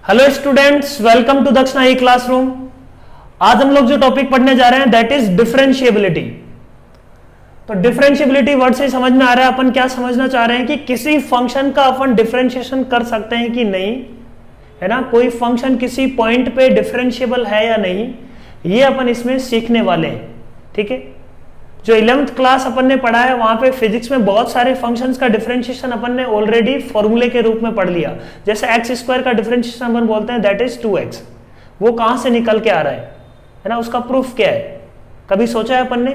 Hello students, welcome to दक्षिणा ई classroom. आज हम लोग जो टॉपिक पढ़ने जा रहे हैं दैट इज डिफरेंशिएबिलिटी। तो डिफरेंशिएबिलिटी वर्ड से समझ में आ रहा है अपन क्या समझना चाह रहे हैं कि किसी फंक्शन का अपन डिफरेंशिएशन कर सकते हैं कि नहीं, है ना। कोई फंक्शन किसी पॉइंट पे डिफरेंशिएबल है या नहीं, ये अपन इसमें सीखने वाले हैं। ठीक है, जो 11th क्लास अपन ने पढ़ा है वहां पे फिजिक्स में बहुत सारे फंक्शंस का डिफरेंशिएशन अपन ने ऑलरेडी फॉर्मूले के रूप में पढ़ लिया। जैसे एक्स स्क्वायर का डिफरेंशिएशन अपन बोलते हैं दैट इज 2x। वो कहां से निकल के आ रहा है ना, उसका प्रूफ क्या है, कभी सोचा है अपन ने?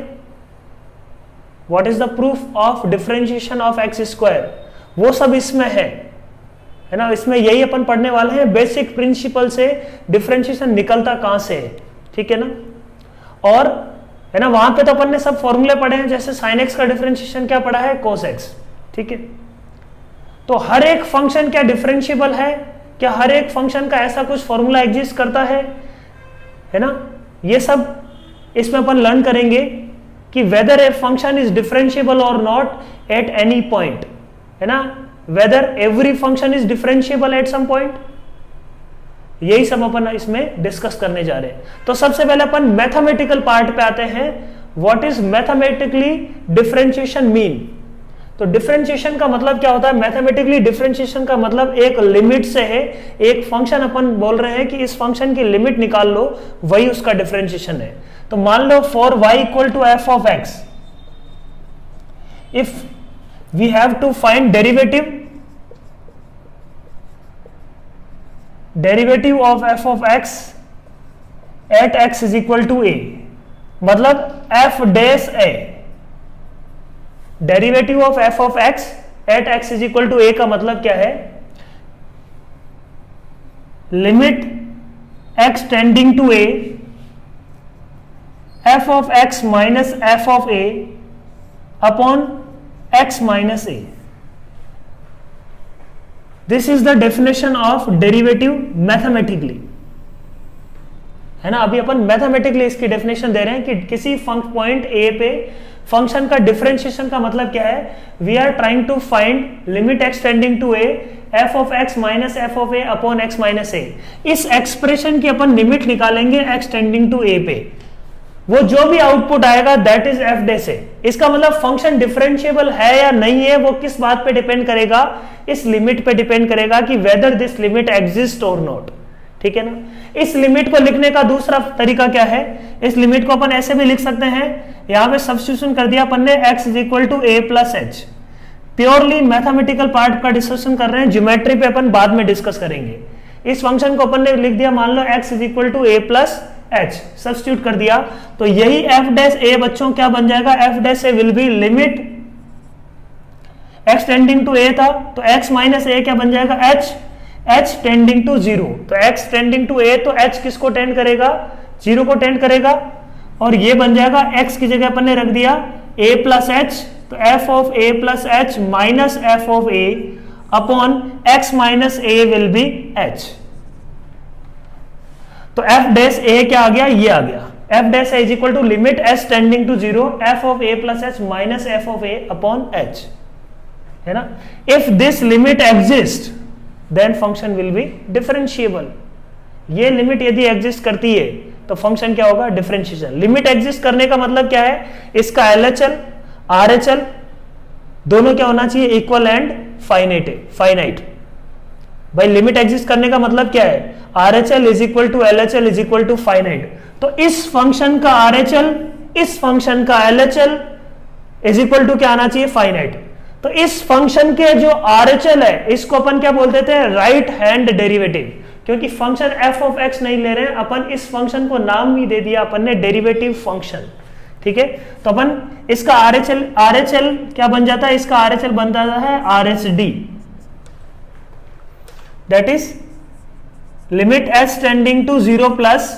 What is the proof of differentiation of x square, वो सब इसमें है ना। इसमें यही अपन पढ़ने वाले हैं, बेसिक प्रिंसिपल से डिफरेंशिएशन निकलता कहां से है, ठीक है ना। और है ना, वहां पे तो अपन ने सब फॉर्मूले पढ़े हैं, जैसे sin x का डिफरेंशिएशन क्या पढ़ा है, cos x। ठीक है, तो हर एक फंक्शन क्या डिफरेंशिएबल है, क्या हर एक फंक्शन का ऐसा कुछ फॉर्मूला एग्जिस्ट करता है ना। ये सब इसमें अपन लर्न करेंगे कि whether a function is differentiable और नॉट एट एनी पॉइंट, है ना। Whether every function is differentiable at some point, यही सब अपन इसमें डिस्कस करने जा रहे हैं। तो सबसे पहले अपन मैथमेटिकल पार्ट पे आते हैं। What is mathematically differentiation mean? तो डिफरेंशिएशन का मतलब क्या होता है? मैथमेटिकली डिफरेंशिएशन का मतलब एक लिमिट से है, एक फंक्शन अपन बोल रहे हैं कि इस फंक्शन की लिमिट निकाल लो, वही उसका डिफरेंशिएशन है। तो मान लो for y equal to F of x, if we have to find derivative of f of x at x is equal to a, मतलब f dash a, derivative of f of x at x is equal to a का मतलब क्या है? Limit x tending to A F of x minus F of A upon x minus A. This is the definition of derivative mathematically, है ना। अभी अपन mathematically इसकी definition दे रहे हैं कि किसी पॉइंट ए पे फंक्शन का डिफरेंशिएशन का मतलब क्या है? We are trying to find limit x tending to A F of x minus F of A upon x minus a. इस एक्सप्रेशन की अपन लिमिट निकालेंगे एक्स टेंडिंग टू ए पे, वो जो भी आउटपुट आएगा that is f dash a. इसका मतलब फंक्शन डिफरेंशिएबल है या नहीं है, वो किस बात पे डिपेंड करेगा? इस लिमिट पे डिपेंड करेगा कि वेदर दिस लिमिट एग्जिस्ट और नॉट, ठीक है ना। इस लिमिट को लिखने का दूसरा तरीका क्या है? इस लिमिट को अपन ऐसे भी लिख सकते हैं, यहां पे सब्स्टिट्यूशन कर दिया अपन ने, x is equal to A plus h. Purely mathematical part का डिस्कशन कर रहे हैं, ज्योमेट्री पे अपन बाद में डिस्कस करेंगे। इस फंक्शन को अपन ने लिख दिया, मान लो x is equal to A plus h, substitute कर दिया, तो यही एफ डैश ए बच्चों क्या बन जाएगा? F dash a will be limit x tending to a था, तो x माइनस ए क्या बन जाएगा? h tending to zero. तो x टेंडिंग टू ए, तो h किसको टेंड करेगा? जीरो को टेंड करेगा, और ये बन जाएगा x की जगह अपन ने रख दिया a प्लस एच, तो f of a plus H minus f of a upon x minus a will be h। तो f डैश a क्या आ गया? ये आ गया, f dash a is equal to limit s tending to zero f of a plus H minus f of a upon h, है ना। If this limit exist then function will be differentiable. ये limit यदि exist करती है तो function क्या होगा? Differentiation. Limit exist करने का मतलब क्या है? इसका LHL RHL दोनों क्या होना चाहिए? Equal and finite. भाई लिमिट एग्जिस्ट करने का मतलब क्या है? RHL is equal to LHL is equal to finite. तो इस फंक्शन का RHL, इस फंक्शन का LHL इज इक्वल टू क्या आना चाहिए? फाइनाइट। तो इस फंक्शन के जो RHL है इसको अपन क्या बोलते थे? Right hand derivative. क्योंकि फंक्शन f ऑफ x नहीं ले रहे हैं अपन, इस फंक्शन को नाम भी दे दिया अपन ने डेरिवेटिव फंक्शन, ठीक है। तो अपन इसका RHL क्या बन जाता है? इसका RHL बन जाता है RHD, that is limit s tending to zero plus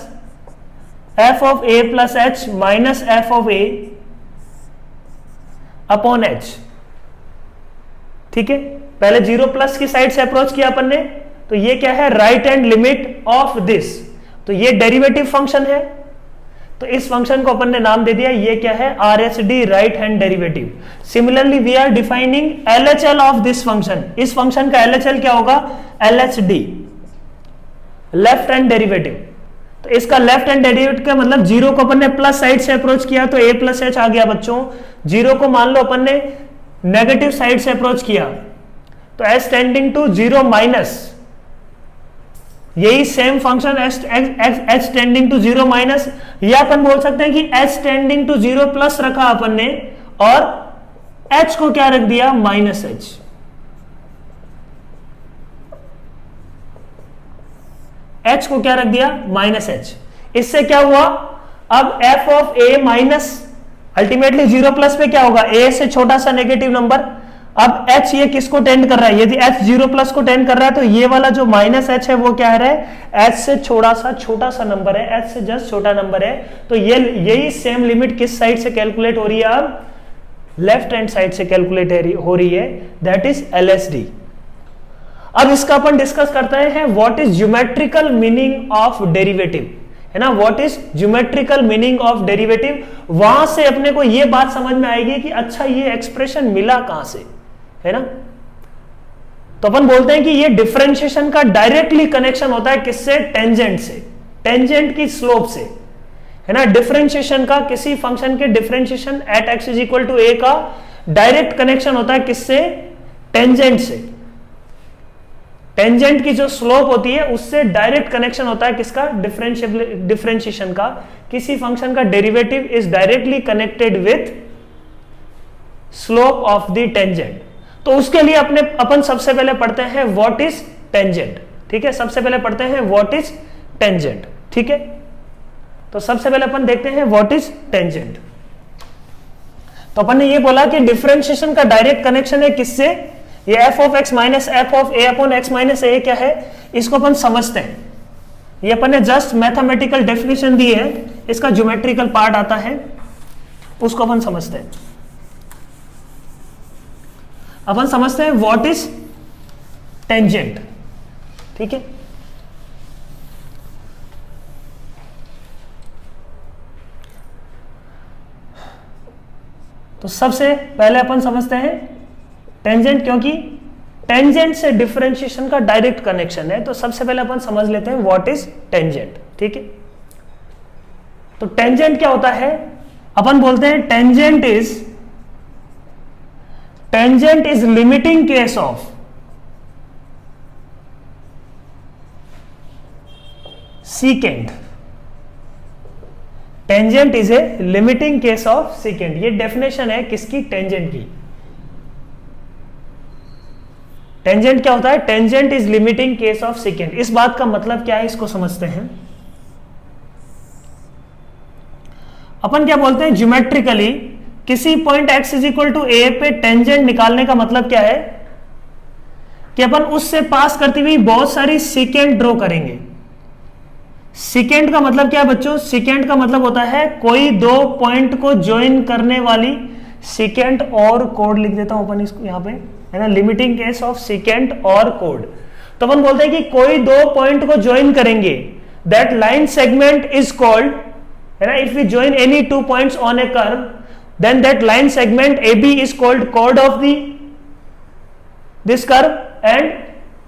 f of a plus h minus f of a upon h, ठीक है। पहले जीरो प्लस की साइड से अप्रोच किया अपन ने, तो ये क्या है? Right hand limit of this, तो ये डेरिवेटिव फंक्शन है, तो इस फंक्शन को अपन ने नाम दे दिया, ये क्या है? RHD, right hand derivative. Similarly we are defining LHL of this function. इस फंक्शन का LHL क्या होगा? LHD। Left hand derivative. तो इसका लेफ्ट हैंड डेरिवेटिव का मतलब जीरो को अपन ने प्लस साइड से अप्रोच किया तो a प्लस एच आ गया बच्चों। जीरो को मान लो अपन ने नेगेटिव साइड से अप्रोच किया तो h tending to zero minus, यही same function h tending to zero minus, या अपन बोल सकते हैं कि h tending to zero plus रखा अपन ने और h को क्या रख दिया माइनस h। h को क्या रख दिया माइनस h। इससे क्या हुआ, अब f of a minus ultimately zero plus पे क्या होगा, a से छोटा सा नेगेटिव नंबर। अब h ये किसको टेंड कर रहा है, यदि h जीरो प्लस को टेंड कर रहा है तो ये वाला जो माइनस h है वो क्या है, h से छोटा सा नंबर है, h से जस्ट छोटा नंबर है। तो ये यही सेम लिमिट किस साइड से कैलकुलेट हो रही है, अब लेफ्ट हैंड साइड से कैलकुलेट हो रही है, दैट इज LSD। अब इसका अपन डिस्कस करते हैं what is geometrical meaning of derivative, है ना, what is geometrical meaning of derivative. वहां से अपने को यह बात समझ में आएगी कि अच्छा ये एक्सप्रेशन मिला कहां से, है ना। तो अपन बोलते हैं कि ये डिफरेंशिएशन का डायरेक्टली कनेक्शन होता है किससे, टेंजेंट से, टेंजेंट की स्लोप से, है ना। डिफरेंशिएशन का किसी फंक्शन के differentiation at x is equal to a का डायरेक्ट कनेक्शन होता है किससे, टेंजेंट से। टेंजेंट की जो स्लोप होती है उससे डायरेक्ट कनेक्शन होता है किसका, डिफरेंशिएशन का। किसी फंक्शन का derivative is directly connected with slope of the tangent. तो उसके लिए अपन सबसे पहले पढ़ते हैं व्हाट इज टेंजेंट, ठीक है। सबसे पहले पढ़ते हैं व्हाट इज टेंजेंट, ठीक है। तो सबसे पहले अपन देखते हैं व्हाट इज टेंजेंट। तो अपन ने ये बोला कि डिफरेंशिएशन का डायरेक्ट कनेक्शन है किससे, ये f of x minus F of a upon x minus a क्या है, इसको अपन समझते हैं। ये अपन ने जस्ट मैथमेटिकल डेफिनेशन दी है, इसका ज्योमेट्रिकल पार्ट आता है, उसको अपन समझते हैं। अपन समझते हैं व्हाट इज टेंजेंट, ठीक है। तो सबसे पहले अपन समझते हैं टेंजेंट, क्योंकि टेंजेंट से डिफरेंशिएशन का डायरेक्ट कनेक्शन है। तो सबसे पहले अपन समझ लेते हैं व्हाट इज टेंजेंट, ठीक है। तो टेंजेंट क्या होता है, अपन बोलते हैं tangent is limiting case of secant. Tangent is a limiting case of secant, ये डेफिनेशन है किसकी, टेंजेंट की। टेंजेंट क्या होता है, tangent is limiting case of secant. इस बात का मतलब क्या है, इसको समझते हैं। अपन क्या बोलते हैं, ज्योमेट्रिकली किसी point x is equal to a पे टेंजेंट निकालने का मतलब क्या है कि अपन उससे पास करती हुई बहुत सारी सीकेंट ड्रॉ करेंगे। सीकेंट का मतलब क्या है बच्चों, सीकेंट का मतलब होता है कोई दो पॉइंट को ज्वाइन करने वाली सीकेंट और कोड लिख देता हूं अपन इसको यहां पे, है ना, लिमिटिंग केस ऑफ सीकेंट और कोड। तो अपन बोलते हैं कि कोई दो पॉइंट को ज्वाइन करेंगे, that line segment is called, है ना, if we join any two points on a curve then that line segment AB is called chord of this curve and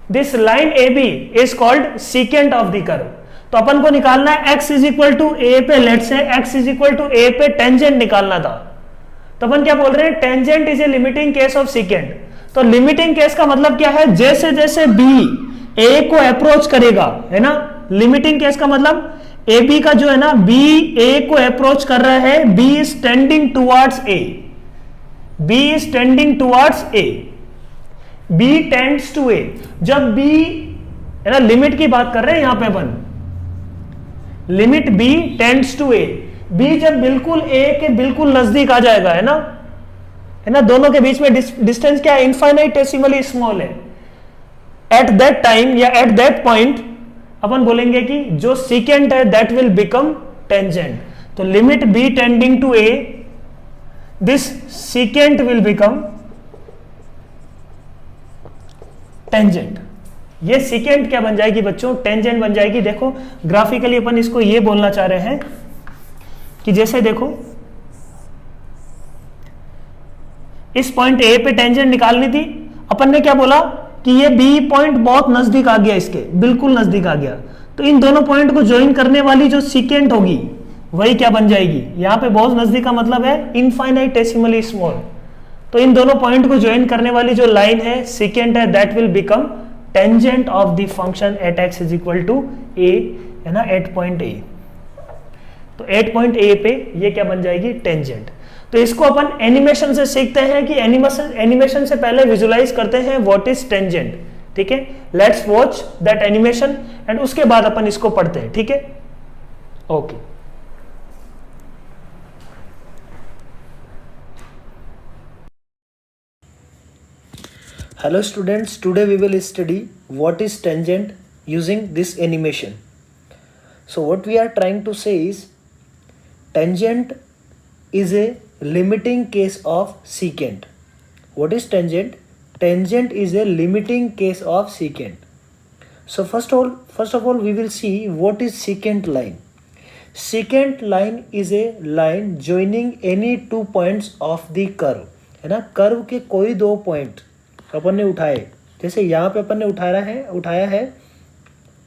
this line AB is called secant of the curve। तो अपन को निकालना है x is equal to a पे, late से x is equal to a पे tangent निकालना था। तो अपन क्या बोल रहे हैं, tangent is a limiting case of secant. तो लिमिटिंग केस का मतलब क्या है, जैसे जैसे B A को अप्रोच करेगा, है ना, लिमिटिंग केस का मतलब ए बी का जो है ना, बी ए को अप्रोच कर रहा है, B is tending towards A, B is tending towards A, B tends to A. जब बी, है ना, लिमिट की बात कर रहे हैं यहां पे अपन, limit B tends to A, B जब बिल्कुल ए के बिल्कुल नजदीक आ जाएगा, है ना, दोनों के बीच में डिस्टेंस क्या है, इनफाइनाइटेसिमली स्मॉल है। एट दैट टाइम या एट दैट पॉइंट अपन बोलेंगे कि जो सीकेंट है दैट विल बिकम टेंजेंट। तो limit b tending to a, this secant will become tangent. ये सीकेंट क्या बन जाएगी बच्चों, टेंजेंट बन जाएगी। देखो ग्राफिकली अपन इसको ये बोलना चाह रहे हैं कि जैसे देखो इस पॉइंट ए पे टेंजेंट निकालनी थी, अपन ने क्या बोला कि ये बी पॉइंट बहुत नजदीक आ गया, इसके बिल्कुल नजदीक आ गया, तो इन दोनों पॉइंट को ज्वाइन करने वाली जो सीकेंट होगी वही क्या बन जाएगी, यहाँ पे बहुत नजदीक का मतलब है इनफाइनाइटेसिमली स्मॉल। तो इन दोनों पॉइंट को ज्वाइन करने वाली जो लाइन है सीकेंट है, that will become tangent of the function at x is equal to A, है ना, एट पॉइंट ए। तो एट पॉइंट ए पे ये क्या बन जाएगी, टेंजेंट। तो इसको अपन एनिमेशन से सीखते हैं कि एनिमेशन से पहले विजुलाइज करते हैं व्हाट इज टेंजेंट। ठीक है, let's watch that animation and उसके बाद अपन इसको पढ़ते हैं। ठीक है, okay. Hello students, today we will study what is tangent using this animation. So what we are trying to say is tangent is a limiting case of secant. What is tangent? Tangent is a limiting case of secant. So first of all we will see what is secant line. Secant line is a line joining any 2 points of the curve, है ना। Curve के कोई 2 point अपन ने उठाए, जैसे यहाँ पे अपन ने उठाया है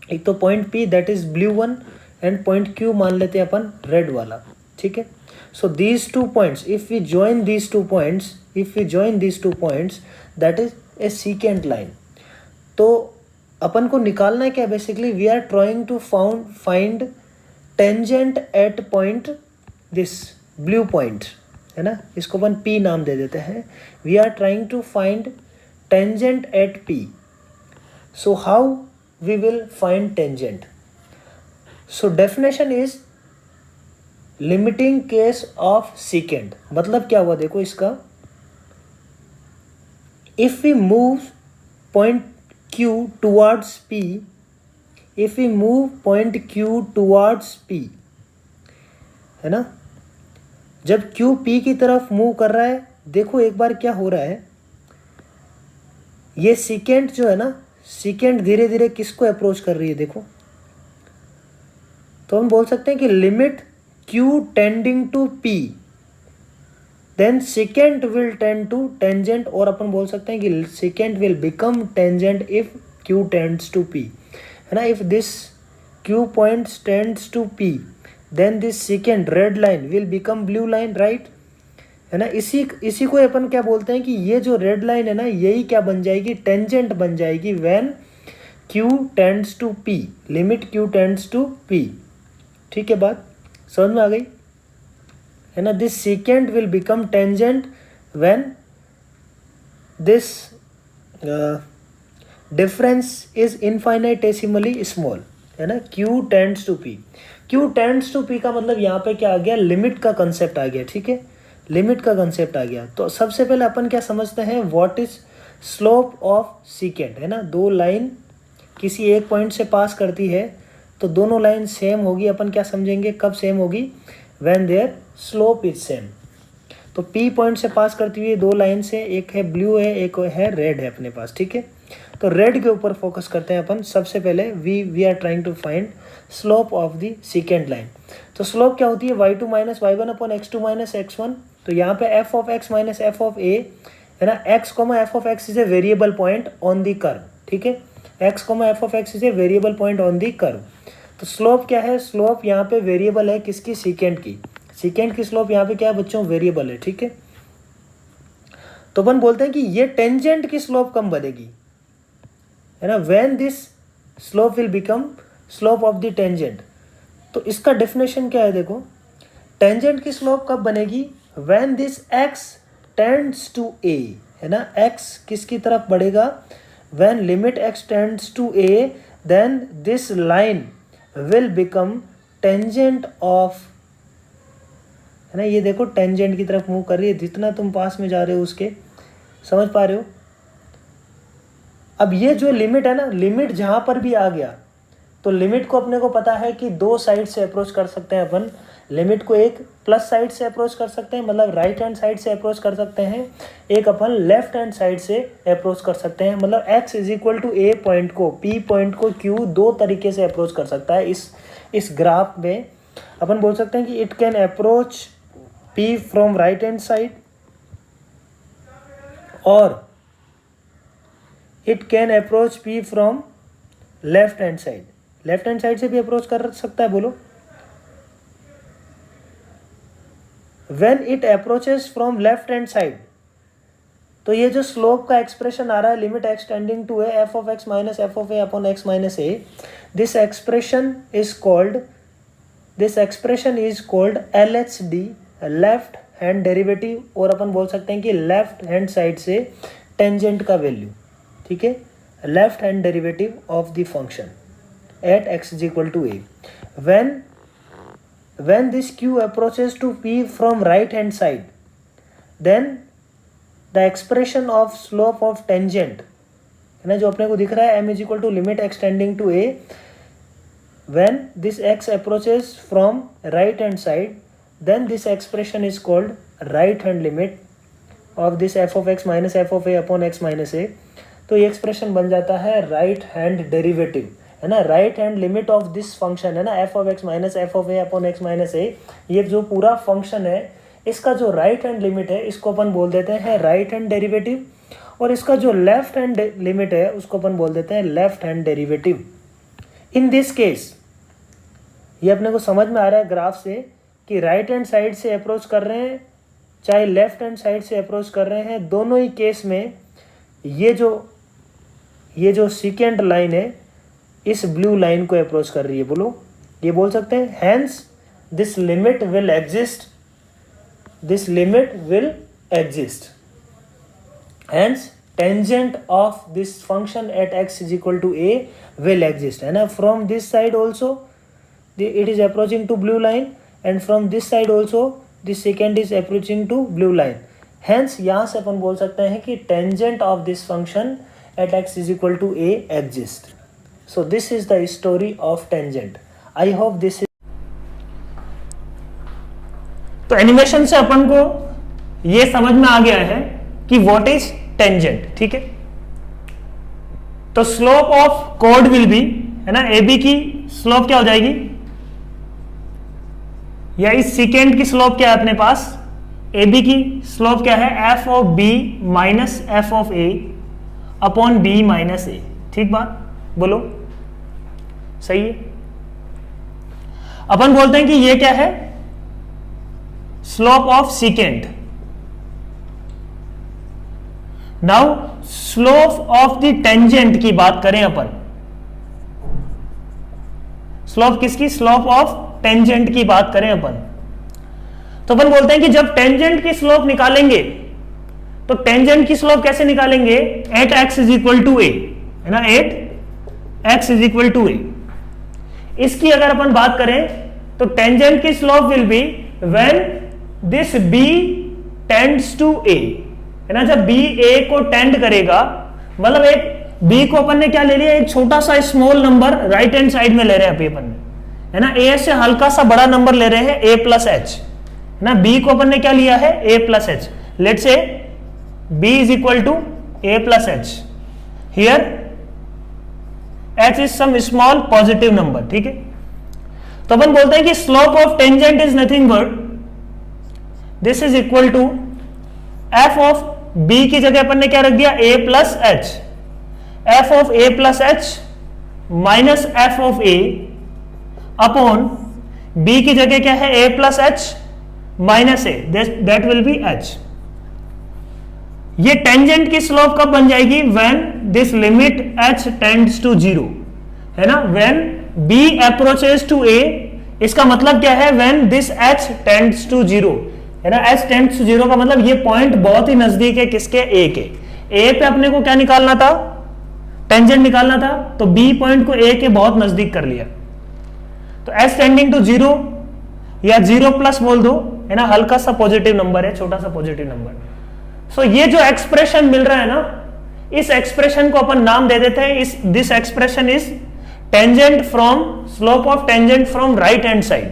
एक तो point P that is blue one and point Q मान लेते हैं अपन रेड वाला। ठीक है, so these 2 points if we join these 2 points that is a secant line. तो अपन को निकालना है क्या, basically we are trying to find tangent at point this blue point, है ना, इसको अपन P नाम दे देते हैं। We are trying to find tangent at P. So how we will find tangent? So definition is limiting case of secant. मतलब क्या हुआ देखो इसका, if we move point Q towards P, है ना, जब Q P की तरफ मूव कर रहा है, देखो एक बार क्या हो रहा है, ये सीकेंट जो है ना, सीकेंट धीरे धीरे किसको अप्रोच कर रही है देखो। तो हम बोल सकते हैं कि limit Q tending to P then secant will tend to tangent, और अपन बोल सकते हैं कि secant will become tangent if Q tends to P, है ना। If this Q point tends to P then this secant red line will become blue line, right, है ना। इसी को अपन क्या बोलते हैं कि ये जो रेड लाइन है ना, यही क्या बन जाएगी, टेंजेंट बन जाएगी when Q tends to P, limit Q tends to P। ठीक है, बात समझ में आ गई, है ना। This secant will become tangent when this difference is infinitesimally small, है ना। Q tends to P, Q tends to P का मतलब यहाँ पे क्या आ गया, लिमिट का कंसेप्ट आ गया। ठीक है, लिमिट का कंसेप्ट आ गया। तो सबसे पहले अपन क्या समझते हैं, what is slope of secant, है ना। 2 लाइन किसी एक पॉइंट से पास करती है तो दोनों लाइन सेम होगी। अपन क्या समझेंगे, कब सेम होगी, when there slope is same. तो P पॉइंट से पास करती हुई 2 लाइन से, एक है ब्लू है एक है रेड है अपने पास। ठीक है, तो रेड के ऊपर फोकस करते हैं अपन। सबसे पहले we are trying to find slope of the secant line. तो स्लोप क्या होती है, y2 minus y1 upon x2 minus x1। तो यहाँ पे f of x minus f of a, है ना, x comma f of x is a variable point on the curve. ठीक है, x comma f of x is a variable point on the curve. तो slope क्या है, slope यहाँ पे variable है किसकी, सीकेंट की। सीकेंट की स्लोप यहाँ पे क्या है बच्चों, वेरिएबल है। ठीक है, तो अपन बोलते हैं कि ये टेंजेंट की स्लोप कम बनेगी, है ना, when this slope will become slope of the tangent. तो इसका डेफिनेशन क्या है देखो, टेंजेंट की स्लोप कब बनेगी, when this x tends to a, है ना, x किसकी तरफ बढ़ेगा, when limit x tends to a then this line will become tangent of, है ना, ये देखो टेंजेंट की तरफ मूव कर रही है, जितना तुम पास में जा रहे हो उसके, समझ पा रहे हो। अब ये जो लिमिट है ना, लिमिट जहां पर भी आ गया तो लिमिट को अपने को पता है कि 2 साइड से अप्रोच कर सकते हैं अपन। लिमिट को एक प्लस साइड से अप्रोच कर सकते हैं, मतलब राइट हैंड साइड से अप्रोच कर सकते हैं, एक अपन लेफ्ट हैंड साइड से अप्रोच कर सकते हैं। मतलब x is equal to a point को, p पॉइंट को q 2 तरीके से अप्रोच कर सकता है। इस ग्राफ में अपन बोल सकते हैं कि it can approach p from right hand side और it can approach p from left hand side. Left hand side से भी अप्रोच कर सकता है, बोलो। When it approaches from left hand side, तो ये जो स्लोप का एक्सप्रेशन आ रहा है, limit x tending to A F of x minus F of A upon x minus A, this expression is called LHD, left hand derivative, और अपन बोल सकते हैं कि लेफ्ट हैंड साइड से टेंजेंट का वैल्यू, ठीक है, left hand derivative of the function at x is equal to a. when this q approaches to p from right hand side, then the expression of slope of tangent है ना, जो अपने को दिख रहा है m is equal to limit x tending to a, when this x approaches from right hand side, then this expression is called right hand limit of this f of x minus f of a upon x minus a। तो ये expression बन जाता है right hand derivative, है ना, right hand limit of this function, है ना, f of x minus F of A upon x minus A. ये जो पूरा फंक्शन है, इसका जो राइट हैंड लिमिट है इसको अपन बोल देते हैं राइट हैंड डेरिवेटिव, और इसका जो लेफ्ट हैंड लिमिट है उसको अपन बोल देते हैं left hand derivative. In this case ये अपने को समझ में आ रहा है ग्राफ से कि राइट हैंड साइड से अप्रोच कर रहे हैं चाहे लेफ्ट हैंड साइड से अप्रोच कर रहे हैं, दोनों ही केस में ये जो सेकेंड लाइन है इस ब्लू लाइन को अप्रोच कर रही है, बोलो। ये बोल सकते हैं hence this limit will exist, this limit will exist, hence tangent of this function at x is equal to a will exist, है ना। From this side also it is approaching to blue line, and from this side also the second is approaching to blue line, hence यहाँ से अपन बोल सकते हैं कि tangent of this function at x is equal to a exist। so this is the story of tangent। I hope this is। तो animation से अपन को ये समझ में आ गया है कि व्हाट इज टेंजेंट, ठीक है। तो slope of chord will be, है ना, ए बी की स्लोप क्या हो जाएगी, या इस सीकेंड की स्लोप क्या है अपने पास, ए बी की स्लोप क्या है, F of B minus F of A upon B minus A. ठीक बात, बोलो, सही है। अपन बोलते हैं कि ये क्या है, slope of सीकेंड। Now slope of the tangent की बात करें अपन, स्लोप किसकी, स्लोप ऑफ टेंजेंट की बात करें अपन, तो अपन बोलते हैं कि जब टेंजेंट की स्लोप निकालेंगे तो टेंजेंट की स्लोप कैसे निकालेंगे, at x is equal to A, है ना, at x is equal to A. इसकी अगर अपन बात करें तो टेंजेंट की slope will be when this B tends to A, है ना। जब बी ए को टेंड करेगा, मतलब एक बी को अपन ने क्या ले लिया, एक छोटा सा small number right hand side में ले रहे हैं अभी अपन ने, है ना, ए से हल्का सा बड़ा नंबर ले रहे हैं ए प्लस एच, है ना। बी को अपन ने क्या लिया है, A plus H. Let's say B is equal to A plus H, here H is some small positive number, ठीक है। तो अपन बोलते हैं कि slope of tangent is nothing but this is equal to F of B की जगह अपन ने क्या रख दिया, A plus H, F of A plus H minus F of A upon B की जगह क्या है, A plus H minus a, that will be h. ये टेंजेंट की स्लोप कब बन जाएगी, when this limit h tends to zero, है ना, when b approaches to a. इसका मतलब क्या है, when this h tends to zero, है ना, एच टेंड्स टू जीरो का मतलब ये पॉइंट बहुत ही नजदीक है किसके, ए के। ए पे अपने को क्या निकालना था, टेंजेंट निकालना था, तो बी पॉइंट को ए के बहुत नजदीक कर लिया, तो एच टेंडिंग टू जीरो या जीरो प्लस बोल दो, है ना, हल्का सा पॉजिटिव नंबर है, छोटा सा पॉजिटिव नंबर। सो ये जो एक्सप्रेशन मिल रहा है ना, इस एक्सप्रेशन को अपन नाम दे देते हैं, इस this expression is tangent from, slope of tangent from right hand side,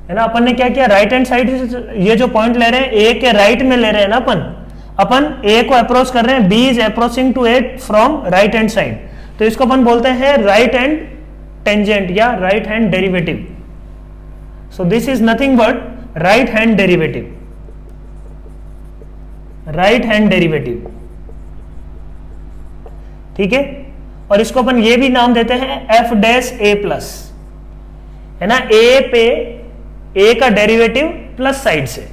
है ना। अपन ने क्या किया, राइट हैंड साइड, ये जो पॉइंट ले रहे हैं ए के राइट में ले रहे हैं ना, अपन ए को अप्रोच कर रहे हैं, b is approaching to a from right hand side, तो इसको अपन बोलते हैं राइट हैंड टेंजेंट या right hand derivative. So this is nothing but right hand derivative, right hand derivative, ठीक है। और इसको अपन ये भी नाम देते हैं एफ डैश ए प्लस, है ना। ए पे ए का डेरिवेटिव प्लस साइड से,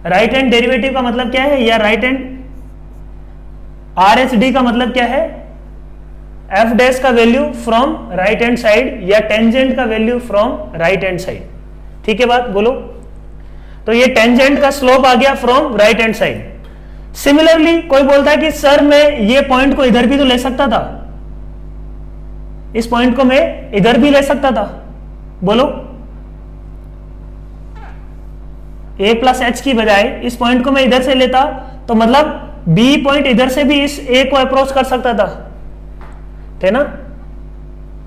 राइट हैंड डेरिवेटिव का मतलब क्या है, या right hand are H D का मतलब क्या है, एफ डैश का value from right hand side या टेंजेंट का value from right hand side. ठीक है बात, बोलो। तो ये टेंजेंट का स्लोप आ गया from right hand side. Similarly कोई बोलता है कि सर मैं ये पॉइंट को इधर भी तो ले सकता था, इस पॉइंट को मैं इधर भी ले सकता था, बोलो। ए प्लस एच की बजाय इस पॉइंट को मैं इधर से लेता तो मतलब बी पॉइंट इधर से भी इस ए को अप्रोच कर सकता था, है ना।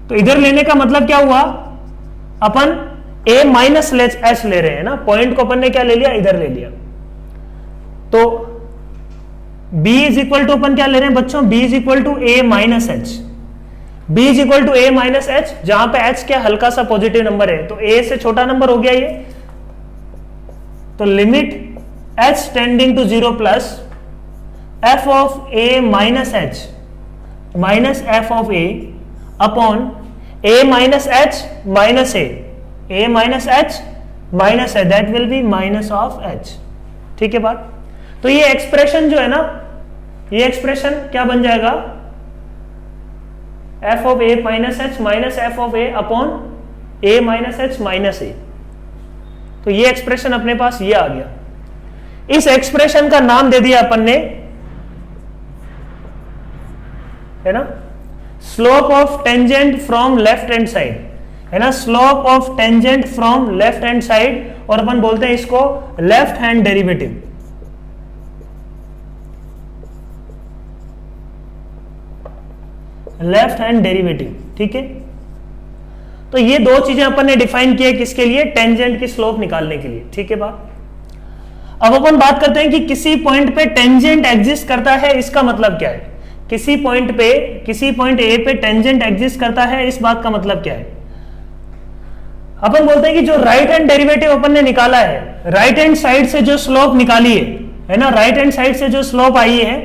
तो इधर लेने का मतलब क्या हुआ, अपन ए माइनस एच ले रहे हैं ना, पॉइंट को अपन ने क्या ले लिया, इधर ले लिया। तो b इज इक्वल टू अपन क्या ले रहे हैं बच्चों, b is equal to a minus h, b is equal to a minus h, जहां पे h क्या हल्का सा पॉजिटिव नंबर है, तो a से छोटा नंबर हो गया ये। तो limit h tending to 0 plus f of a minus H minus f of a upon a minus h minus a minus h minus है, that will be minus of h। ठीक है बात। तो ये एक्सप्रेशन जो है ना, ये एक्सप्रेशन क्या बन जाएगा, f of a minus H minus F of a upon a minus H minus a। तो ये एक्सप्रेशन अपने पास ये आ गया। इस एक्सप्रेशन का नाम दे दिया अपन ने, है ना, slope of tangent from left hand side, है ना, slope of tangent from left hand side, और अपन बोलते हैं इसको left hand derivative. Left hand derivative, ठीक है। तो ये दो चीजें अपन ने डिफाइन की है, किसके लिए, टेंजेंट की स्लोप निकालने के लिए। ठीक है बात। अब अपन बात करते हैं कि किसी पॉइंट पे टेंजेंट एग्जिस्ट करता है, इसका मतलब क्या है। किसी पॉइंट ए पे टेंजेंट एग्जिस्ट करता है, इस बात का मतलब क्या है। अपन बोलते हैं कि जो राइट हैंड डेरिवेटिव अपन ने निकाला है, राइट हैंड साइड से जो स्लोप निकाली है ना, राइट हैंड साइड से जो स्लोप आई है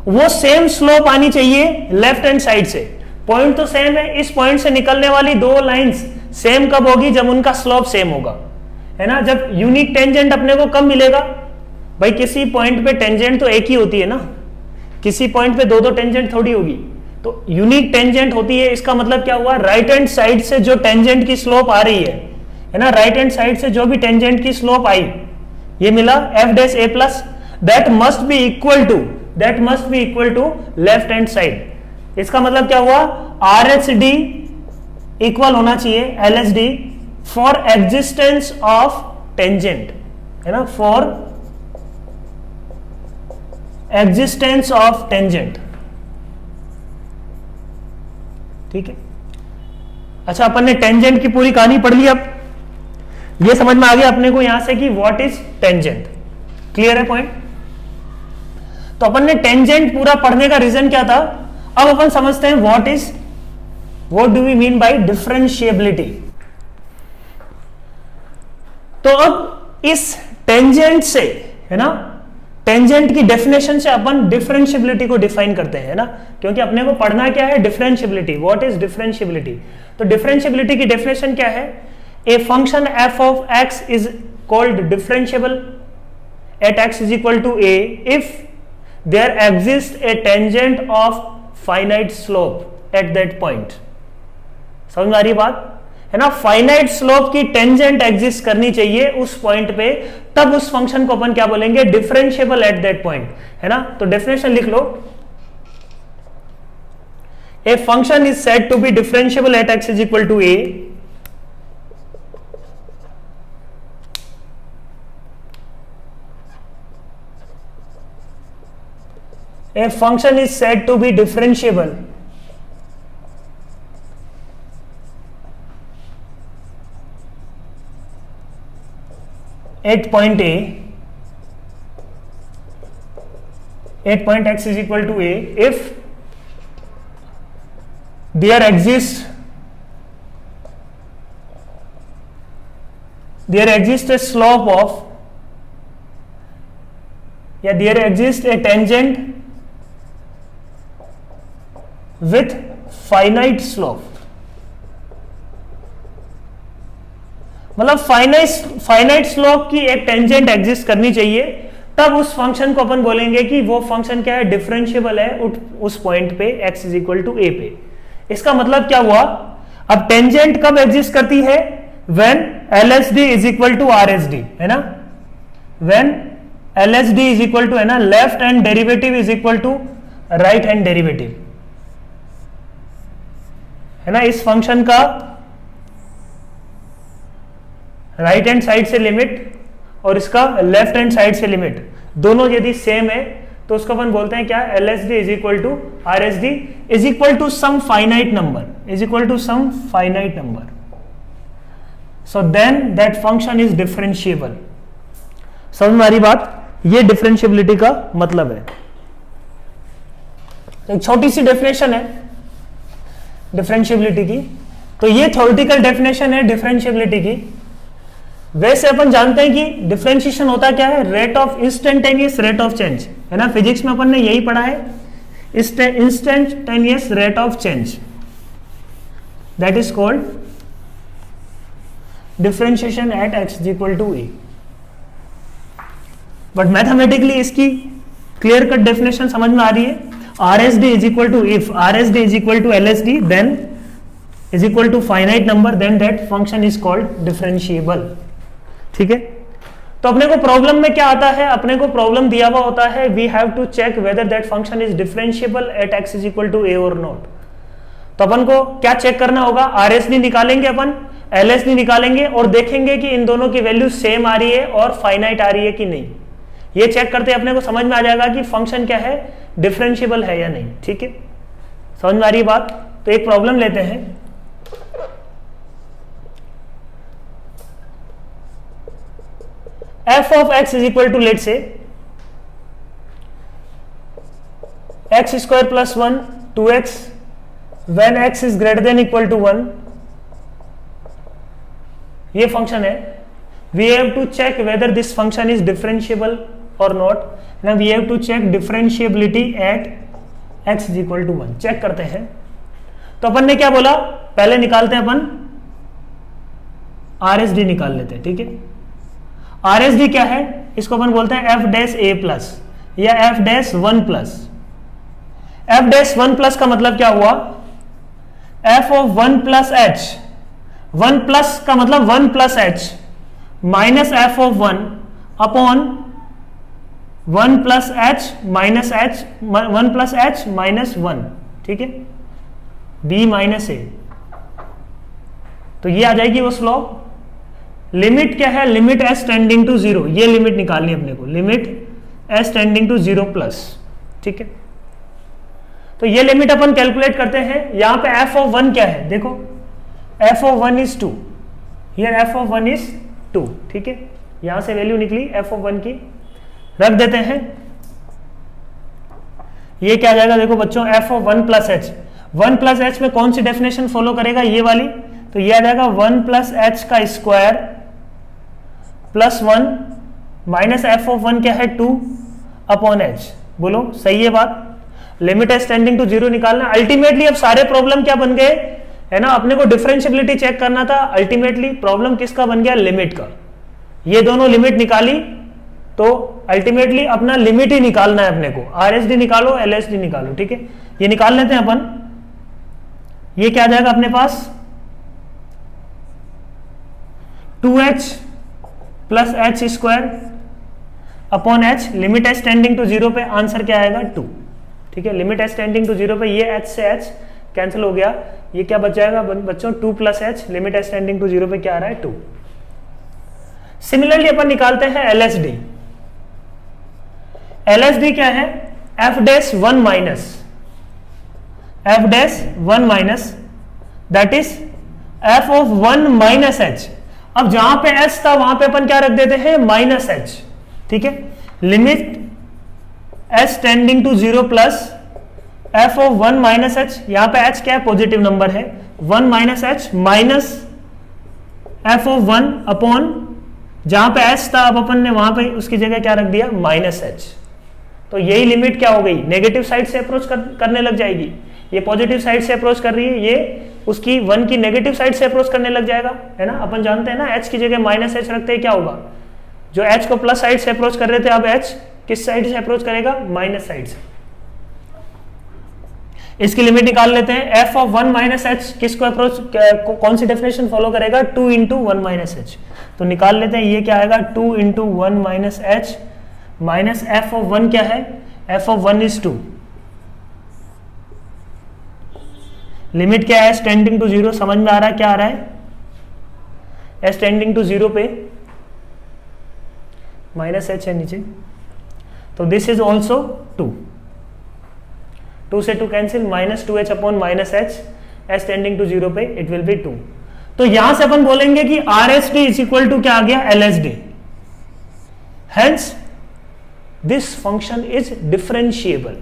वो सेम स्लोप आनी चाहिए लेफ्ट हैंड साइड से। पॉइंट तो सेम है, इस पॉइंट से निकलने वाली दो लाइंस सेम कब होगी, जब उनका स्लोप सेम होगा, है ना। जब यूनिक टेंजेंट अपने को कब मिलेगा भाई, किसी पॉइंट पे टेंजेंट तो एक ही होती है ना, किसी पॉइंट पे दो दो टेंजेंट थोड़ी होगी, तो यूनिक टेंजेंट होती है। इसका मतलब क्या हुआ, राइट हैंड साइड से जो टेंजेंट की स्लोप आ रही है ना, राइट हैंड साइड से जो भी टेंजेंट की स्लोप आई, ये मिला f dash a plus, that must be equal to left hand side. इसका मतलब क्या हुआ, आर एच डी इक्वल होना चाहिए L H D for existence of tangent, है ना, फॉर एग्जिस्टेंस ऑफ टेंजेंट। ठीक है। अच्छा, अपन ने टेंजेंट की पूरी कहानी पढ़ ली। अब ये समझ में आ गया अपने को यहां से कि व्हाट इज टेंजेंट। क्लियर है पॉइंट। तो अपन ने टेंजेंट पूरा पढ़ने का रीजन क्या था। अब अपन समझते हैं what do we mean by differentiability. तो अब इस टेंजेंट से, है ना, टेंजेंट की डेफिनेशन से अपन डिफरेंशिएबिलिटी को डिफाइन करते हैं, है ना, क्योंकि अपने को पढ़ना क्या है, डिफरेंशिएबिलिटी। What is differentiability. तो डिफरेंशिएबिलिटी की डेफिनेशन क्या है, a function f of x is called differentiable at x is equal to a if there exist a tangent of finite slope at that point. समझ में आ रही बात, है ना। फाइनाइट स्लोप की टेंजेंट एग्जिस्ट करनी चाहिए उस पॉइंट पे, तब उस फंक्शन को अपन क्या बोलेंगे, डिफरेंशिएबल एट दैट पॉइंट, है ना। तो डेफिनेशन लिख लो, a function is said to be differentiable at x is equal to A a function is said to be differentiable at point A, at point x is equal to A if there exists a slope of, there exists a tangent with finite slope, मतलब finite slope की एक tangent exist करनी चाहिए, तब उस function को अपन बोलेंगे कि वो फंक्शन क्या है, डिफरेंशिएबल है उस पॉइंट पे x is equal to a पे। इसका मतलब क्या हुआ, अब टेंजेंट कब एग्जिस्ट करती है, when LSD is equal to RSD, है ना, when LSD is equal to, है ना, left hand derivative is equal to right hand derivative, है ना, इस फंक्शन का राइट हैंड साइड से लिमिट और इसका लेफ्ट हैंड साइड से लिमिट दोनों यदि सेम है तो उसको अपन बोलते हैं क्या, LSD is equal to RSD is equal to some finite number, is equal to some finite number, so then that function is differentiable. समझ में आ रही बात, ये डिफरेंशिएबिलिटी का मतलब है। एक छोटी सी डेफिनेशन है डिफरेंशिएबिलिटी की, तो ये थ्योरेटिकल डेफिनेशन है डिफरेंशिएबिलिटी की। वैसे अपन जानते हैं कि डिफरेंशिएशन होता क्या है, rate of instantaneous rate of change, है ना, फिजिक्स में अपन ने यही पढ़ा है, instantaneous rate of change, that is called differentiation at x is equal to a. But mathematically इसकी क्लियर कट डेफिनेशन समझ में आ रही है, RSD is equal to, if RSD is equal to LSD then is equal to finite number, then that function is called differentiable. ठीक है, तो अपने को प्रॉब्लम में क्या आता है, अपने को प्रॉब्लम दिया हुआ होता है, we have to check whether that function is differentiable at x is equal to A और नॉट। तो अपन को क्या चेक करना होगा, RSD निकालेंगे अपन, LSD निकालेंगे और देखेंगे कि इन दोनों की वैल्यू सेम आ रही है और फाइनाइट आ रही है कि नहीं। ये चेक करते अपने को समझ में आ जाएगा कि फंक्शन क्या है, डिफरेंशिएबल है या नहीं। ठीक है, समझ में आ रही है बात। तो एक प्रॉब्लम लेते हैं, f of x is equal to, let's say, x square plus 1 2x when x is greater than equal to 1, ये फंक्शन है, we have to check whether this function is differentiable or not. now we have to check differentiability at x is equal to 1, check करते हैं। तो अपन ने क्या बोला, पहले निकालते हैं अपन RSD निकाल लेते हैं। ठीक है, RSD क्या है, इसको अपन बोलते हैं f डैश a प्लस या f dash 1 plus. f dash 1 plus का मतलब क्या हुआ, f of 1 plus h, 1 plus का मतलब 1 plus h minus f of 1 upon 1 plus h minus h, 1 plus h minus 1। ठीक है, b माइनस a, तो ये आ जाएगी वो स्लोप। लिमिट क्या है, लिमिट s टेंडिंग टू 0, ये लिमिट निकालनी है अपने को, limit s tending to 0 plus. ठीक है, तो ये लिमिट अपन कैलकुलेट करते हैं। यहां पे f ऑफ 1 क्या है, देखो f of 1 is 2, here f of 1 is 2। ठीक है, यहां से वैल्यू निकली f ऑफ 1 की, रख देते हैं। ये क्या आ जाएगा, देखो बच्चों, f of 1 plus h, 1 plus h में कौन सी डेफिनेशन फॉलो करेगा, ये वाली, तो ये आ जाएगा 1 प्लस h का square plus 1 minus f of 1 क्या है 2 अपॉन h। बोलो सही है बात, लिमिट एस टेंडिंग टू 0 निकालना। अल्टीमेटली अब सारे प्रॉब्लम क्या बन गए, है ना, अपने को डिफरेंशिएबिलिटी चेक करना था, अल्टीमेटली प्रॉब्लम किसका बन गया, लिमिट का। ये दोनों लिमिट निकाली तो अल्टीमेटली अपना लिमिट ही निकालना है अपने को, RSD निकालो LSD निकालो। ठीक है, ये निकाल लेते हैं अपन। ये क्या आ जाएगा अपने पास, 2h plus h square upon h, limit S tending to 0 पे आंसर क्या आएगा 2। ठीक है, लिमिट एस टेंडिंग टू 0 पे ये h से h कैंसिल हो गया, ये क्या बच जाएगा बच्चों 2 plus h, limit S tending to 0 पे क्या आ रहा है 2। सिमिलरली अपन निकालते हैं LSD। LSD क्या है, f dash 1 minus, f dash 1 minus that is f of 1 minus h। अब जहां पे h था वहां पे अपन क्या रख देते हैं, माइनस h। ठीक है, limit s tending to 0 plus f of 1 minus h, यहां पे h क्या है, पॉजिटिव नंबर है, 1 minus h minus f of 1 upon, जहां पे h था अब अपन ने वहां पे उसकी जगह क्या रख दिया, माइनस h। तो यही लिमिट क्या हो गई, नेगेटिव साइड से अप्रोच करने लग जाएगी। ये पॉजिटिव साइड से अप्रोच कर रही है, ये उसकी 1 की नेगेटिव साइड से अप्रोच करने लग जाएगा, है ना। अपन जानते हैं ना h की जगह -h रखते हैं क्या होगा, जो h को प्लस साइड से अप्रोच कर रहे थे, अब h किस साइड से अप्रोच करेगा, माइनस साइड से। इसकी लिमिट निकाल लेते हैं। f ऑफ 1 माइनस एच किसको अप्रोच, कौन सी डेफिनेशन फॉलो करेगा, 2 इंटू 1 माइनस एच। तो निकाल लेते हैं, ये क्या आएगा 2 into 1 minus H minus F of 1 क्या है, f ऑफ 1 इज 2। लिमिट क्या है, s टेंडिंग टू 0, समझ में आ रहा है क्या आ रहा है, s टेंडिंग टू 0 पे माइनस एच है नीचे, तो दिस इज ऑल्सो 2, 2 से 2 cancel, minus 2h upon minus h, s tending to 0 पे इट विल बी 2। तो यहां से अपन बोलेंगे कि RSD इज इक्वल टू क्या आ गया, LSD। Hence this function is differentiable.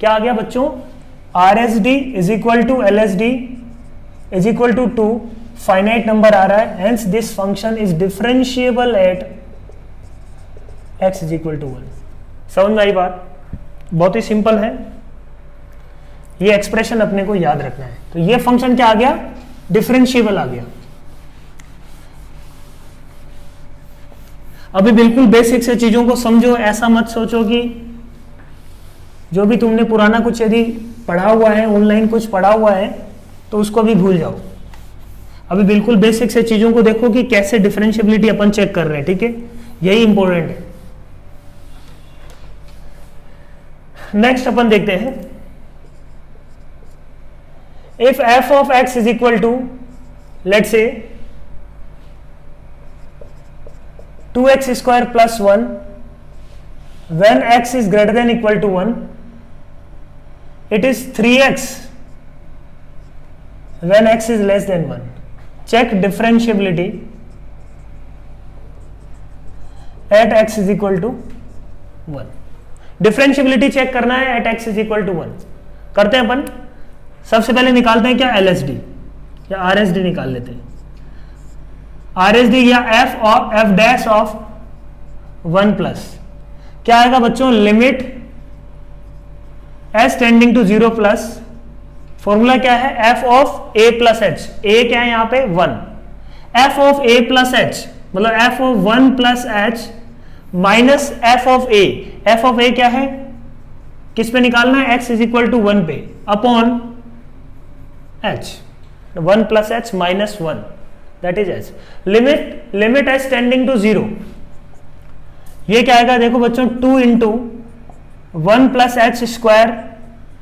क्या आ गया बच्चों, RSD is equal to LSD is equal to 2, finite number आ रहा है, hence this function is differentiable at x is equal to 1। समझ में आई बात, बहुत ही सिंपल है, ये एक्सप्रेशन अपने को याद रखना है। तो ये फंक्शन क्या आ गया, डिफरेंशिएबल आ गया। अभी बिल्कुल बेसिक से चीजों को समझो, ऐसा मत सोचो कि जो भी तुमने पुराना कुछ यदि पढ़ा हुआ है, ऑनलाइन कुछ पढ़ा हुआ है, तो उसको भी भूल जाओ। अभी बिल्कुल बेसिक से चीजों को देखो कि कैसे डिफरेंशिएबिलिटी अपन चेक कर रहे हैं, ठीक है, यही इंपॉर्टेंट है। नेक्स्ट अपन देखते हैं, if f of x is equal to, let's say 2x square plus 1 when x is greater than equal to 1, it is 3x when x is less than 1. Check differentiability at x is equal to 1. Differentiability check करना है at x is equal to 1। करते हैं अपन, सबसे पहले निकालते हैं क्या, LSD या RSD निकाल लेते हैं। RSD या f डैश ऑफ 1 प्लस क्या आएगा बच्चों, limit s tending to 0 plus, formula क्या है, f of a plus h, a क्या है यहाँ पे 1, f of a plus h मतलब f of 1 plus h minus f of a, f of a क्या है, किस पे निकालना है, x इज इक्वल टू 1 पे, upon h, 1 plus h minus 1 that is h, limit h tending to 0, ये क्या आएगा देखो बच्चों 2 into 1 plus h square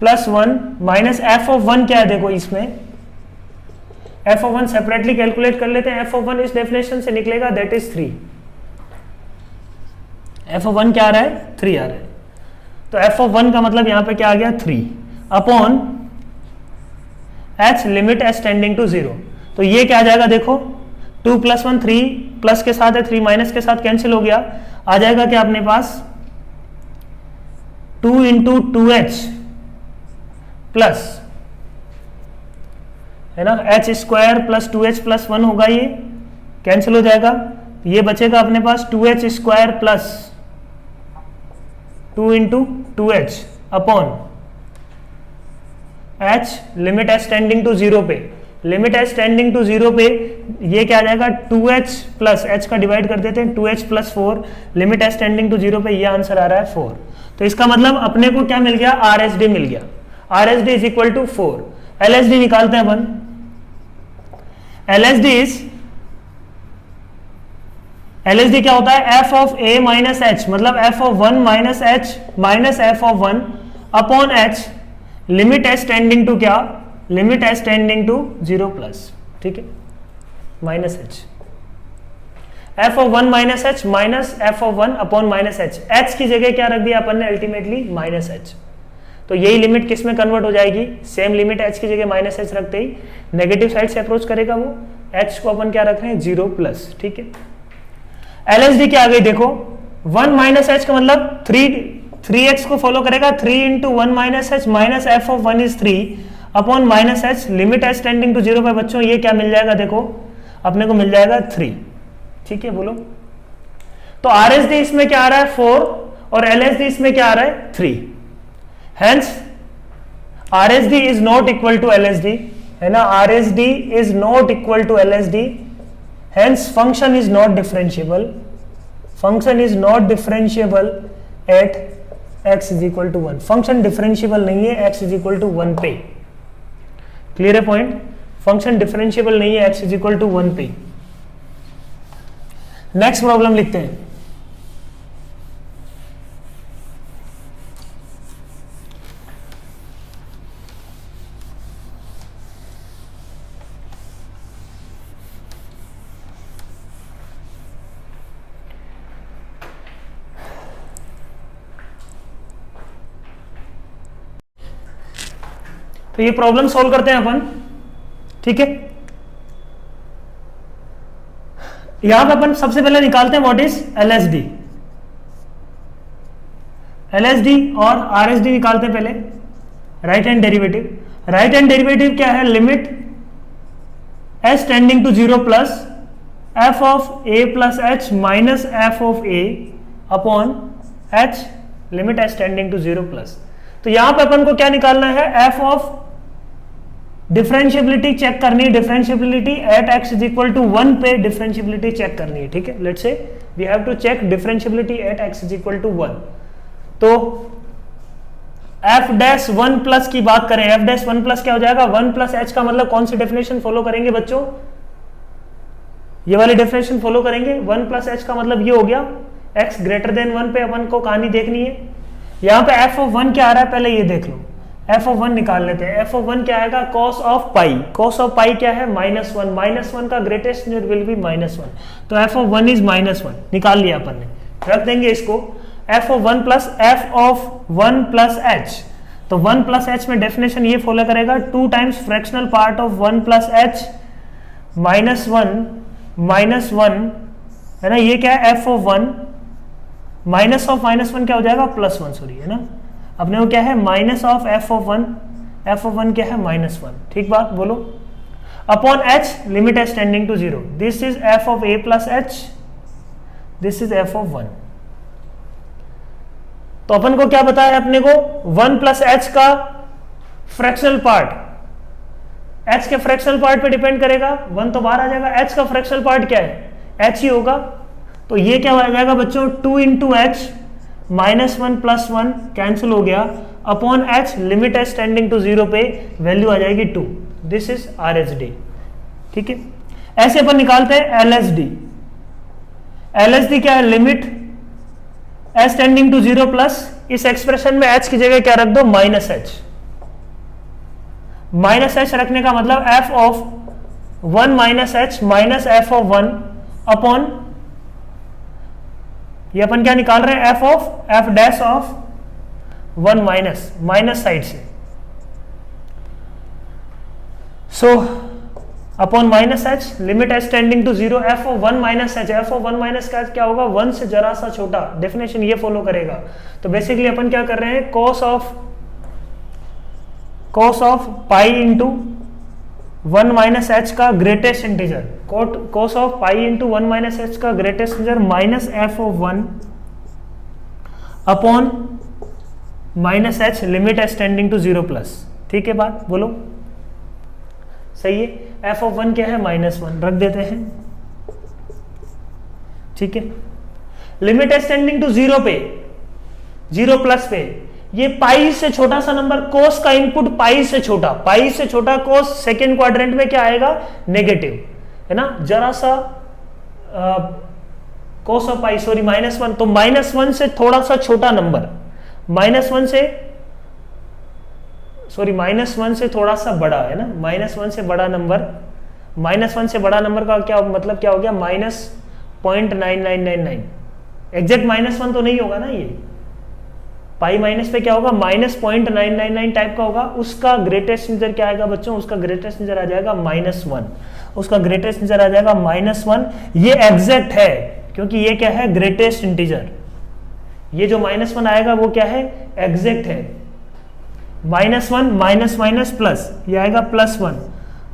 plus 1 minus f of 1 क्या है देखो, इसमें f ऑफ 1 सेपरेटली कैलकुलेट कर लेते हैं, f ऑफ 1 इस डेफिनेशन से निकलेगा दैट इज 3, f ऑफ 1 क्या आ रहा है, 3 आ रहा है, तो f ऑफ 1 का मतलब यहां पे क्या आ गया 3 upon h limit h tending to 0, तो ये क्या आ जाएगा देखो 2 प्लस 1 3 प्लस के साथ है 3 माइनस के साथ कैंसिल हो गया, आ जाएगा क्या अपने पास 2 इंटू 2h प्लस है ना h square plus 2h plus 1 होगा, ये कैंसिल हो जाएगा, ये बचेगा अपने पास 2h square plus 2 into 2h upon h limit h tending to 0 पे, लिमिट h टेंडिंग टू 0 पे ये क्या आ जाएगा 2h प्लस h का डिवाइड कर देते हैं 2h plus 4, limit h tending to 0 पे ये आंसर आ रहा है 4। तो इसका मतलब अपने को क्या मिल गया, RSD मिल गया, RSD is equal to 4। LSD निकालते हैं अपन, LSD क्या होता है, f of a minus h मतलब f of 1 minus h minus f of 1 upon h, limit h tending to क्या, limit h tending to 0 plus, ठीक है, minus h, f of 1 minus h minus f of 1 upon minus h की जगह क्या रख दिया अपन ने अल्टीमेटली माइनस h, तो यही लिमिट किस में कन्वर्ट हो जाएगी, सेम लिमिट h की जगह माइनस h रखते ही नेगेटिव साइड से अप्रोच करेगा वो, h को अपन क्या रख रहे हैं 0 प्लस, ठीक है। LSD क्या आ गई देखो 1 माइनस h का मतलब 3x को फॉलो करेगा, 3 into 1 minus h minus f of 1 is 3 upon minus h, limit h tending to 0 पे बच्चों ये क्या मिल जाएगा देखो अपने को मिल जाएगा 3, ठीक है बोलो। तो RSD इसमें क्या आ रहा है 4 और LSD इसमें क्या आ रहा है 3, hence R S D is not equal to L S D, है ना, R S D is not equal to L S D, hence function is not differentiable, function is not differentiable at x is equal to 1, function differentiable नहीं है x is equal to 1 पे, clear है point, function differentiable नहीं है x is equal to 1 पे। Next problem लिखते हैं। तो ये प्रॉब्लम सॉल्व करते हैं अपन, ठीक है। यहां पे अपन सबसे पहले निकालते हैं व्हाट इज एलएसडी, एलएसडी और आरएसडी निकालते हैं पहले, right hand derivative. Right hand derivative क्या है, limit H tending to 0 plus f of A plus H minus F of A upon H, limit H tending to 0 plus. तो यहां पे अपन को क्या निकालना है, एफ ऑफ डिफरेंशिएबिलिटी चेक करनी है, differentiability at x is equal to 1 पे डिफरेंशिएबिलिटी चेक करनी है, ठीक है। Let's say we have to check differentiability at x is equal to 1। तो f डैश 1 प्लस की बात करें, f डैश 1 प्लस क्या हो जाएगा, 1 प्लस h का मतलब कौन सी डेफिनेशन फॉलो करेंगे बच्चों, ये वाली डेफिनेशन फॉलो करेंगे। 1 प्लस h का मतलब ये हो गया x ग्रेटर देन 1 पे अपन को कहानी देखनी है। यहाँ पे f ऑफ 1 क्या आ रहा है, पहले ये देख लो, f ऑफ 1 निकाल लेते हैं। f ऑफ 1 क्या आएगा, cos of pi, cos of pi क्या है, -1, -1 का ग्रेटेस्ट यूनिट विल बी -1, तो f ऑफ 1 इज -1 निकाल लिया अपन ने, रख देंगे इसको। f of 1 plus f of 1 plus h, तो 1 प्लस h में डेफिनेशन ये फॉलो करेगा, 2 times fractional part of 1 plus h -1 है ना, ये क्या है f ऑफ 1, माइनस ऑफ -1 क्या हो जाएगा, +1, सॉरी, है ना, अपने को क्या है minus of f of 1, f of 1 क्या है -1, ठीक बात बोलो, upon h limit h tending to 0, this is f of a plus h, this is f of 1। तो अपन को क्या बताया अपने को, 1 प्लस h का फ्रैक्शनल पार्ट, h के फ्रैक्शनल पार्ट पे डिपेंड करेगा, 1 तो बाहर आ जाएगा, h का फ्रैक्शनल पार्ट क्या है, h ही होगा, तो ये क्या हो जाएगा बच्चों, 2 इंटू एच -1 + 1 कैंसिल हो गया, upon h limit h tending to 0 पे वैल्यू आ जाएगी 2, this is R H D, ठीक है। ऐसे अपन निकालते हैं L H D, L H D क्या है, limit h tending to 0 plus, इस एक्सप्रेशन में h की जगह क्या रख दो, -h रखने का मतलब f of 1 -h minus f of 1 upon, ये अपन क्या निकाल रहे हैं, f dash of 1 minus side से, so upon -h limit h tending to 0, f of 1 -h, f of 1 का क्या होगा, 1 से जरा सा छोटा, डेफिनेशन ये फॉलो करेगा। तो बेसिकली अपन क्या कर रहे हैं, cos of pi into 1 -h का greatest integer, cos of pi into 1 -h का greatest integer minus f of 1 upon -h limit h tending to 0 plus, ठीक है बात बोलो, सही है। f ऑफ 1 क्या है, -1 रख देते हैं, ठीक है। लिमिट h टेंडिंग टू 0 पे, 0 प्लस पे, ये पाई से छोटा सा नंबर, कोस का इनपुट पाई से छोटा कोस सेकेंड क्वाड्रेंट में क्या आएगा, नेगेटिव, है ना, जरा सा कोस ऑफ पाई, सॉरी -1, तो -1 से थोड़ा सा छोटा नंबर, -1 से थोड़ा सा बड़ा, है ना, -1 से बड़ा नंबर, -1 से बड़ा नंबर का क्या मतलब, क्या हो गया, -0.9999, एग्जैक्ट -1 तो नहीं होगा ना, ये पाई माइनस पे क्या होगा, -0.999 टाइप का होगा, उसका ग्रेटेस्ट इंटीजर क्या आएगा बच्चों, उसका ग्रेटेस्ट इंटीजर आ जाएगा -1, उसका ग्रेटेस्ट इंटीजर आ जाएगा -1, ये एग्जैक्ट है क्योंकि ये क्या है, ग्रेटेस्ट इंटीजर, ये जो -1 आएगा वो क्या है, एग्जैक्ट है, -1 माइनस प्लस, ये आएगा +1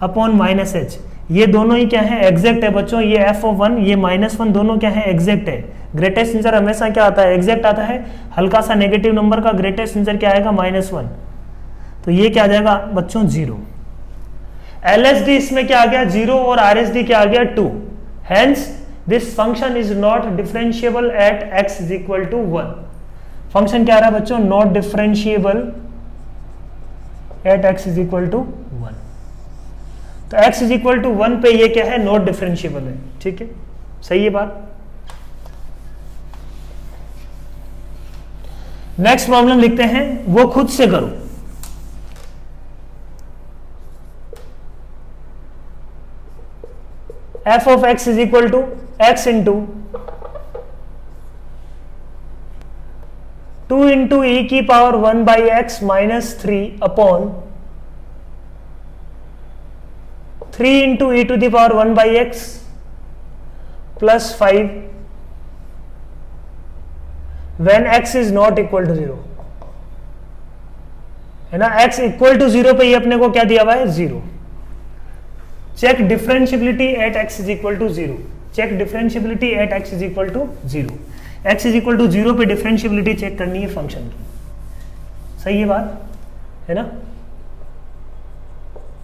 अपॉन -h, ये दोनों ही क्या है, एग्जैक्ट है बच्चों, ये f ऑफ 1 ये -1 दोनों क्या है, एग्जैक्ट है। ग्रेटेस्ट इंटीजर हमेशा क्या आता है, एग्जैक्ट आता है, हल्का सा नेगेटिव नंबर का ग्रेटेस्ट इंटीजर क्या आएगा, -1, तो ये क्या आ जाएगा बच्चों 0। LSD इसमें क्या आ गया 0 और RSD क्या आ गया 2। Hence this function is not differentiable at x is equal to 1। Function क्या आ रहा है बच्चों, not differentiable at x is equal to 1। तो x इज इक्वल टू 1 पे ये क्या है, नॉट डिफरेंशिएबल है। ठीक है, सही है बात। नेक्स्ट प्रॉब्लम लिखते हैं, वो खुद से करो। f of x is equal to x into 2 into e की power 1 by x minus 3 upon 3 into e to the power 1 by x plus 5 when x is not equal to 0, है ना। x equal to 0 पे ये अपने को क्या दिया हुआ है 0। Check differentiability at x is equal to 0। Check differentiability at x is equal to 0। x is equal to 0 पे डिफरेंशियबिलिटी चेक करनी है फंक्शन की। सही है बात, है ना।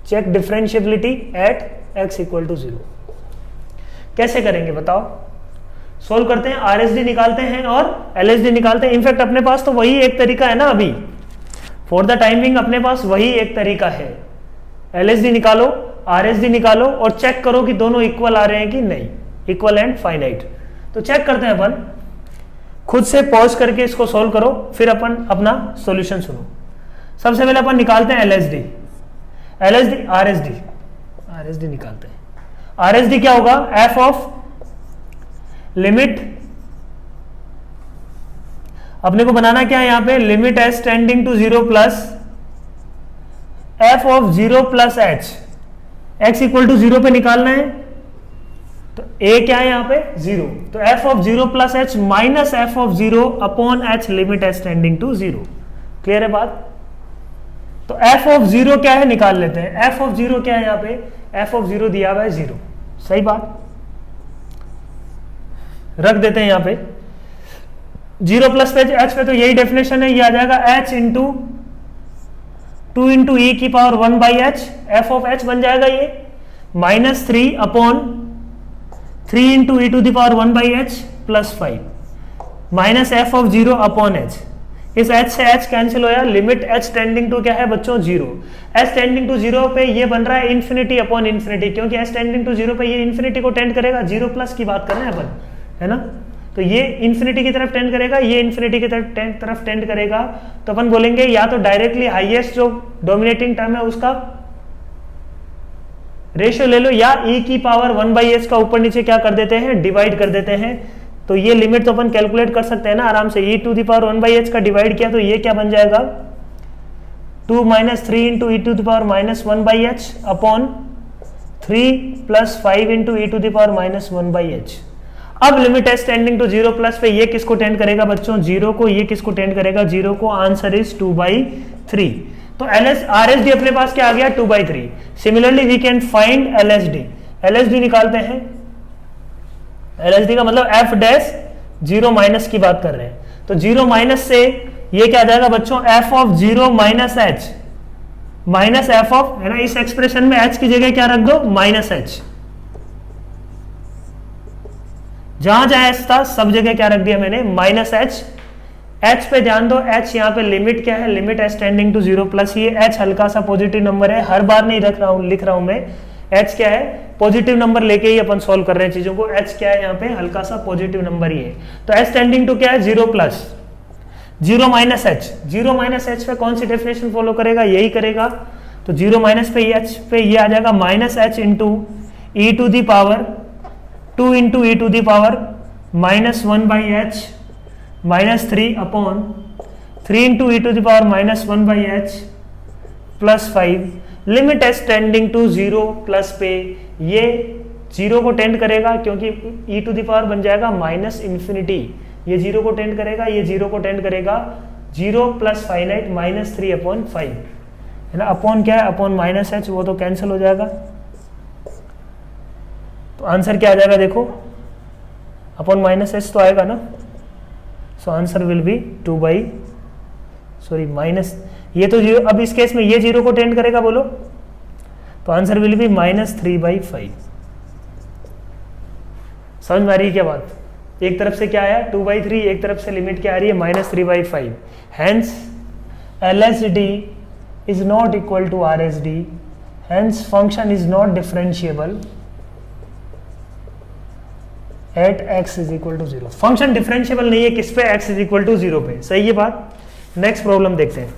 Check differentiability at x equal to 0 कैसे करेंगे बताओ। सोल्व करते हैं, RSD निकालते हैं और LSD निकालते हैं। इनफैक्ट अपने पास तो वही एक तरीका है ना अभी, फॉर द टाइम बिंग अपने पास वही एक तरीका है। LSD निकालो, RSD निकालो और चेक करो कि दोनों इक्वल आ रहे हैं कि नहीं, इक्वल एंड फाइनाइट। तो चेक करते हैं अपन, खुद से पॉज करके इसको सोल्व करो, फिर अपन अपना सॉल्यूशन सुनो। सबसे पहले अपन निकालते हैं RSD निकालते हैं। RSD क्या होगा, f ऑफ लिमिट, अपने को बनाना क्या है यहां पे, limit S tending to 0 plus f of 0 plus h, x equal to 0 पे निकालना है। तो a क्या है यहां पे 0, तो f of 0 plus h minus f of 0 upon h limit S tending to 0। Clear है बात। तो f ऑफ 0 क्या है निकाल लेते हैं। f ऑफ 0 क्या है यहां पे, f ऑफ 0 दिया हुआ है 0। सही बात, रख देते हैं यहां पे 0 प्लस पे h पे, तो यही डेफिनेशन है, ये आ जाएगा h इंटू 2 इंटू ई की power 1 by h, F of h बन जाएगा ये minus 3 upon 3 into E to the power 1 by h plus 5 minus F of 0 upon h। इस h से h कैंसिल होया, लिमिट h टेंडिंग टू क्या है बच्चों 0। h टेंडिंग टू 0 पे ये बन रहा है इन्फिनिटी अपॉन इन्फिनिटी, क्योंकि h टेंडिंग टू 0 पे ये इन्फिनिटी को टेंड करेगा, 0 प्लस की बात कर रहे हैं अपन, है ना। तो ये इन्फिनिटी की तरफ टेंड करेगा, ये इन्फिनिटी की तरफ टेंड करेगा। तो अपन बोलेंगे या तो डायरेक्टली हाईएस्ट जो डोमिनेटिंग टर्म है उसका रेशियो ले लो, या e की पावर 1 बाई एच का ऊपर नीचे क्या कर देते हैं, डिवाइड कर देते हैं। तो ये लिमिट तो अपन कैलकुलेट कर सकते हैं ना आराम से, e to the power 1 by H का डिवाइड किया तो ये क्या बन जाएगा 2 minus 3 into E to the power minus 1 by H upon 3 plus 5 into E to the power minus 1 by H. अब limit S tending to 0 plus पे ये किसको टेंड करेगा बच्चों 0 को, ये किसको टेंड करेगा 0 को। Answer is 2/3। तो RSD अपने पास क्या आ गया 2/3। Similarly we can find LSD निकालते हैं। LSD का मतलब f डैश 0 माइनस की बात कर रहे हैं, तो 0 माइनस से ये क्या आ जाएगा बच्चों f of 0 minus h minus f of, है ना, इस एक्सप्रेशन में h की जगह क्या रख दो माइनस h, जहां जहां h था सब जगह क्या रख दिया मैंने माइनस h पे ध्यान दो, h यहाँ पे लिमिट क्या है, limit h tending to 0 plus, ये h हल्का सा पॉजिटिव नंबर है, हर बार नहीं लिख रहा हूं मैं, h क्या है पॉजिटिव नंबर लेके ही अपन सॉल्व कर रहे हैं चीजों को, h क्या है यहाँ पे हल्का सा पॉजिटिव नंबर ही है। तो h टेंडिंग टू क्या है 0 plus 0 minus h, 0 minus h पे कौन सी डेफिनेशन फॉलो करेगा, यही करेगा। तो 0 माइनस पे h पे ये आ जाएगा minus h into E to the power 2 into E to the power minus 1 by h minus 3 upon 3 into E to the power minus 1 by h plus 5। Limit S tending to 0 plus पे ये 0 को tend करेगा, क्योंकि ई to the power बन जाएगा minus infinity, ये 0 को tend करेगा, ये 0 को टेंड करेगा, 0 प्लस फाइनाइट माइनस 3 अपॉन 5, है ना। अपॉन क्या है अपॉन माइनस एच, वो तो कैंसिल हो जाएगा। तो आंसर क्या आ जाएगा देखो, अपॉन माइनस एच तो आएगा ना, so answer will be minus, ये तो 0, अब इस केस में ये 0 को टेंड करेगा बोलो, तो आंसर विल बी -3/5। समझ में आ रही है क्या बात? एक तरफ से क्या आया 2/3, एक तरफ से लिमिट क्या आ रही है -3/5। Hence LSD is not equal to RSD, hence function is not differentiable at x is equal to 0। Function differentiable नहीं है किस पे? x is equal to 0 पे। सही है बात? नेक्स्ट प्रॉब्लम देखते हैं।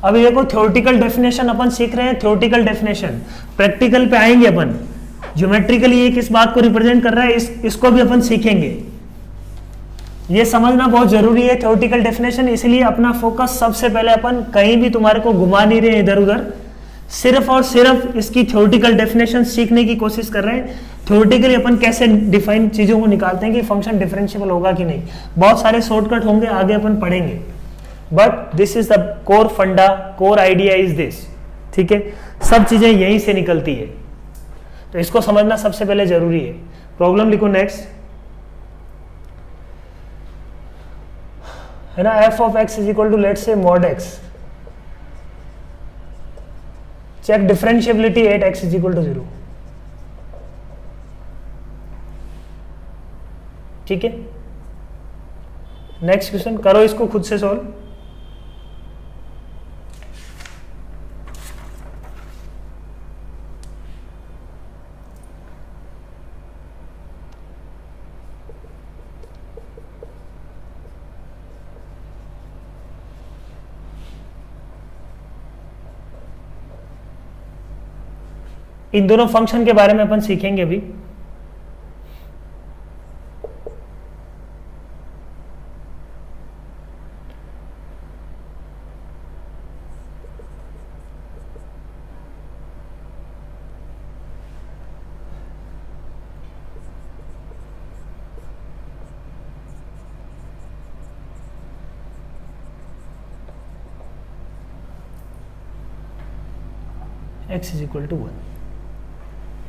अभी देखो थ्योरेटिकल डेफिनेशन अपन सीख रहे हैं, थ्योरेटिकल डेफिनेशन। प्रैक्टिकल पे आएंगे अपन, ज्योमेट्रिकली ये किस बात को रिप्रेजेंट कर रहा है इसको भी अपन सीखेंगे। ये समझना बहुत जरूरी है थ्योरेटिकल डेफिनेशन, इसलिए अपना फोकस सबसे पहले अपन कहीं भी तुम्हारे को घुमा नहीं रहे हैं इधर उधर, सिर्फ और सिर्फ इसकी थ्योरेटिकल डेफिनेशन सीखने की कोशिश कर रहे हैं। थ्योरेटिकली अपन कैसे डिफाइन चीजों को निकालते हैं कि फंक्शन डिफरेंशिएबल होगा कि नहीं। बहुत सारे शॉर्टकट होंगे, आगे अपन पढ़ेंगे, but this is the core फंडा, कोर आइडिया इज दिस। ठीक है, सब चीजें यहीं से निकलती है, तो इसको समझना सबसे पहले जरूरी है। प्रॉब्लम लिखो नेक्स्ट, है ना। f of x is equal to let's say mod x, check differentiability at x is equal to 0। ठीक है, नेक्स्ट क्वेश्चन करो, इसको खुद से सॉल्व। इन दोनों फंक्शन के बारे में अपन सीखेंगे अभी। x is equal to 1।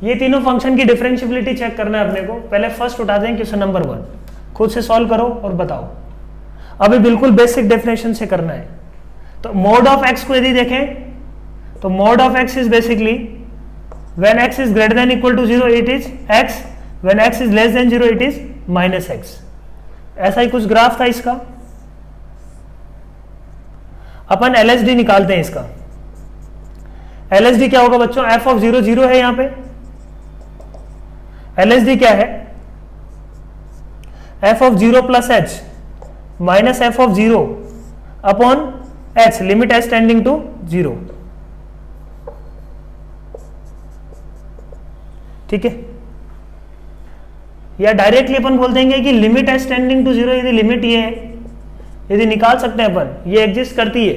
ये तीनों फंक्शन की डिफरेंशिएबिलिटी चेक करना है अपने को। पहले फर्स्ट उठाते हैं क्वेश्चन नंबर 1, खुद से सॉल्व करो और बताओ। अभी बिल्कुल बेसिक डेफिनेशन से करना है। तो मोड ऑफ एक्स को यदि देखें तो mod of x is basically when x is greater than equal to 0 it is x, when x is less than 0 it is minus x. ऐसा ही कुछ ग्राफ था इसका। अपन LSD निकालते हैं इसका। LSD क्या होगा बच्चों? f ऑफ 0 0 है यहां पे। LSD क्या है? f of 0 plus h minus f of 0 upon h, limit h tending to 0। ठीक है, या डायरेक्टली अपन बोल देंगे कि लिमिट h टेंडिंग टू 0, यदि लिमिट ये है, यदि निकाल सकते हैं अपन, ये एग्जिस्ट करती है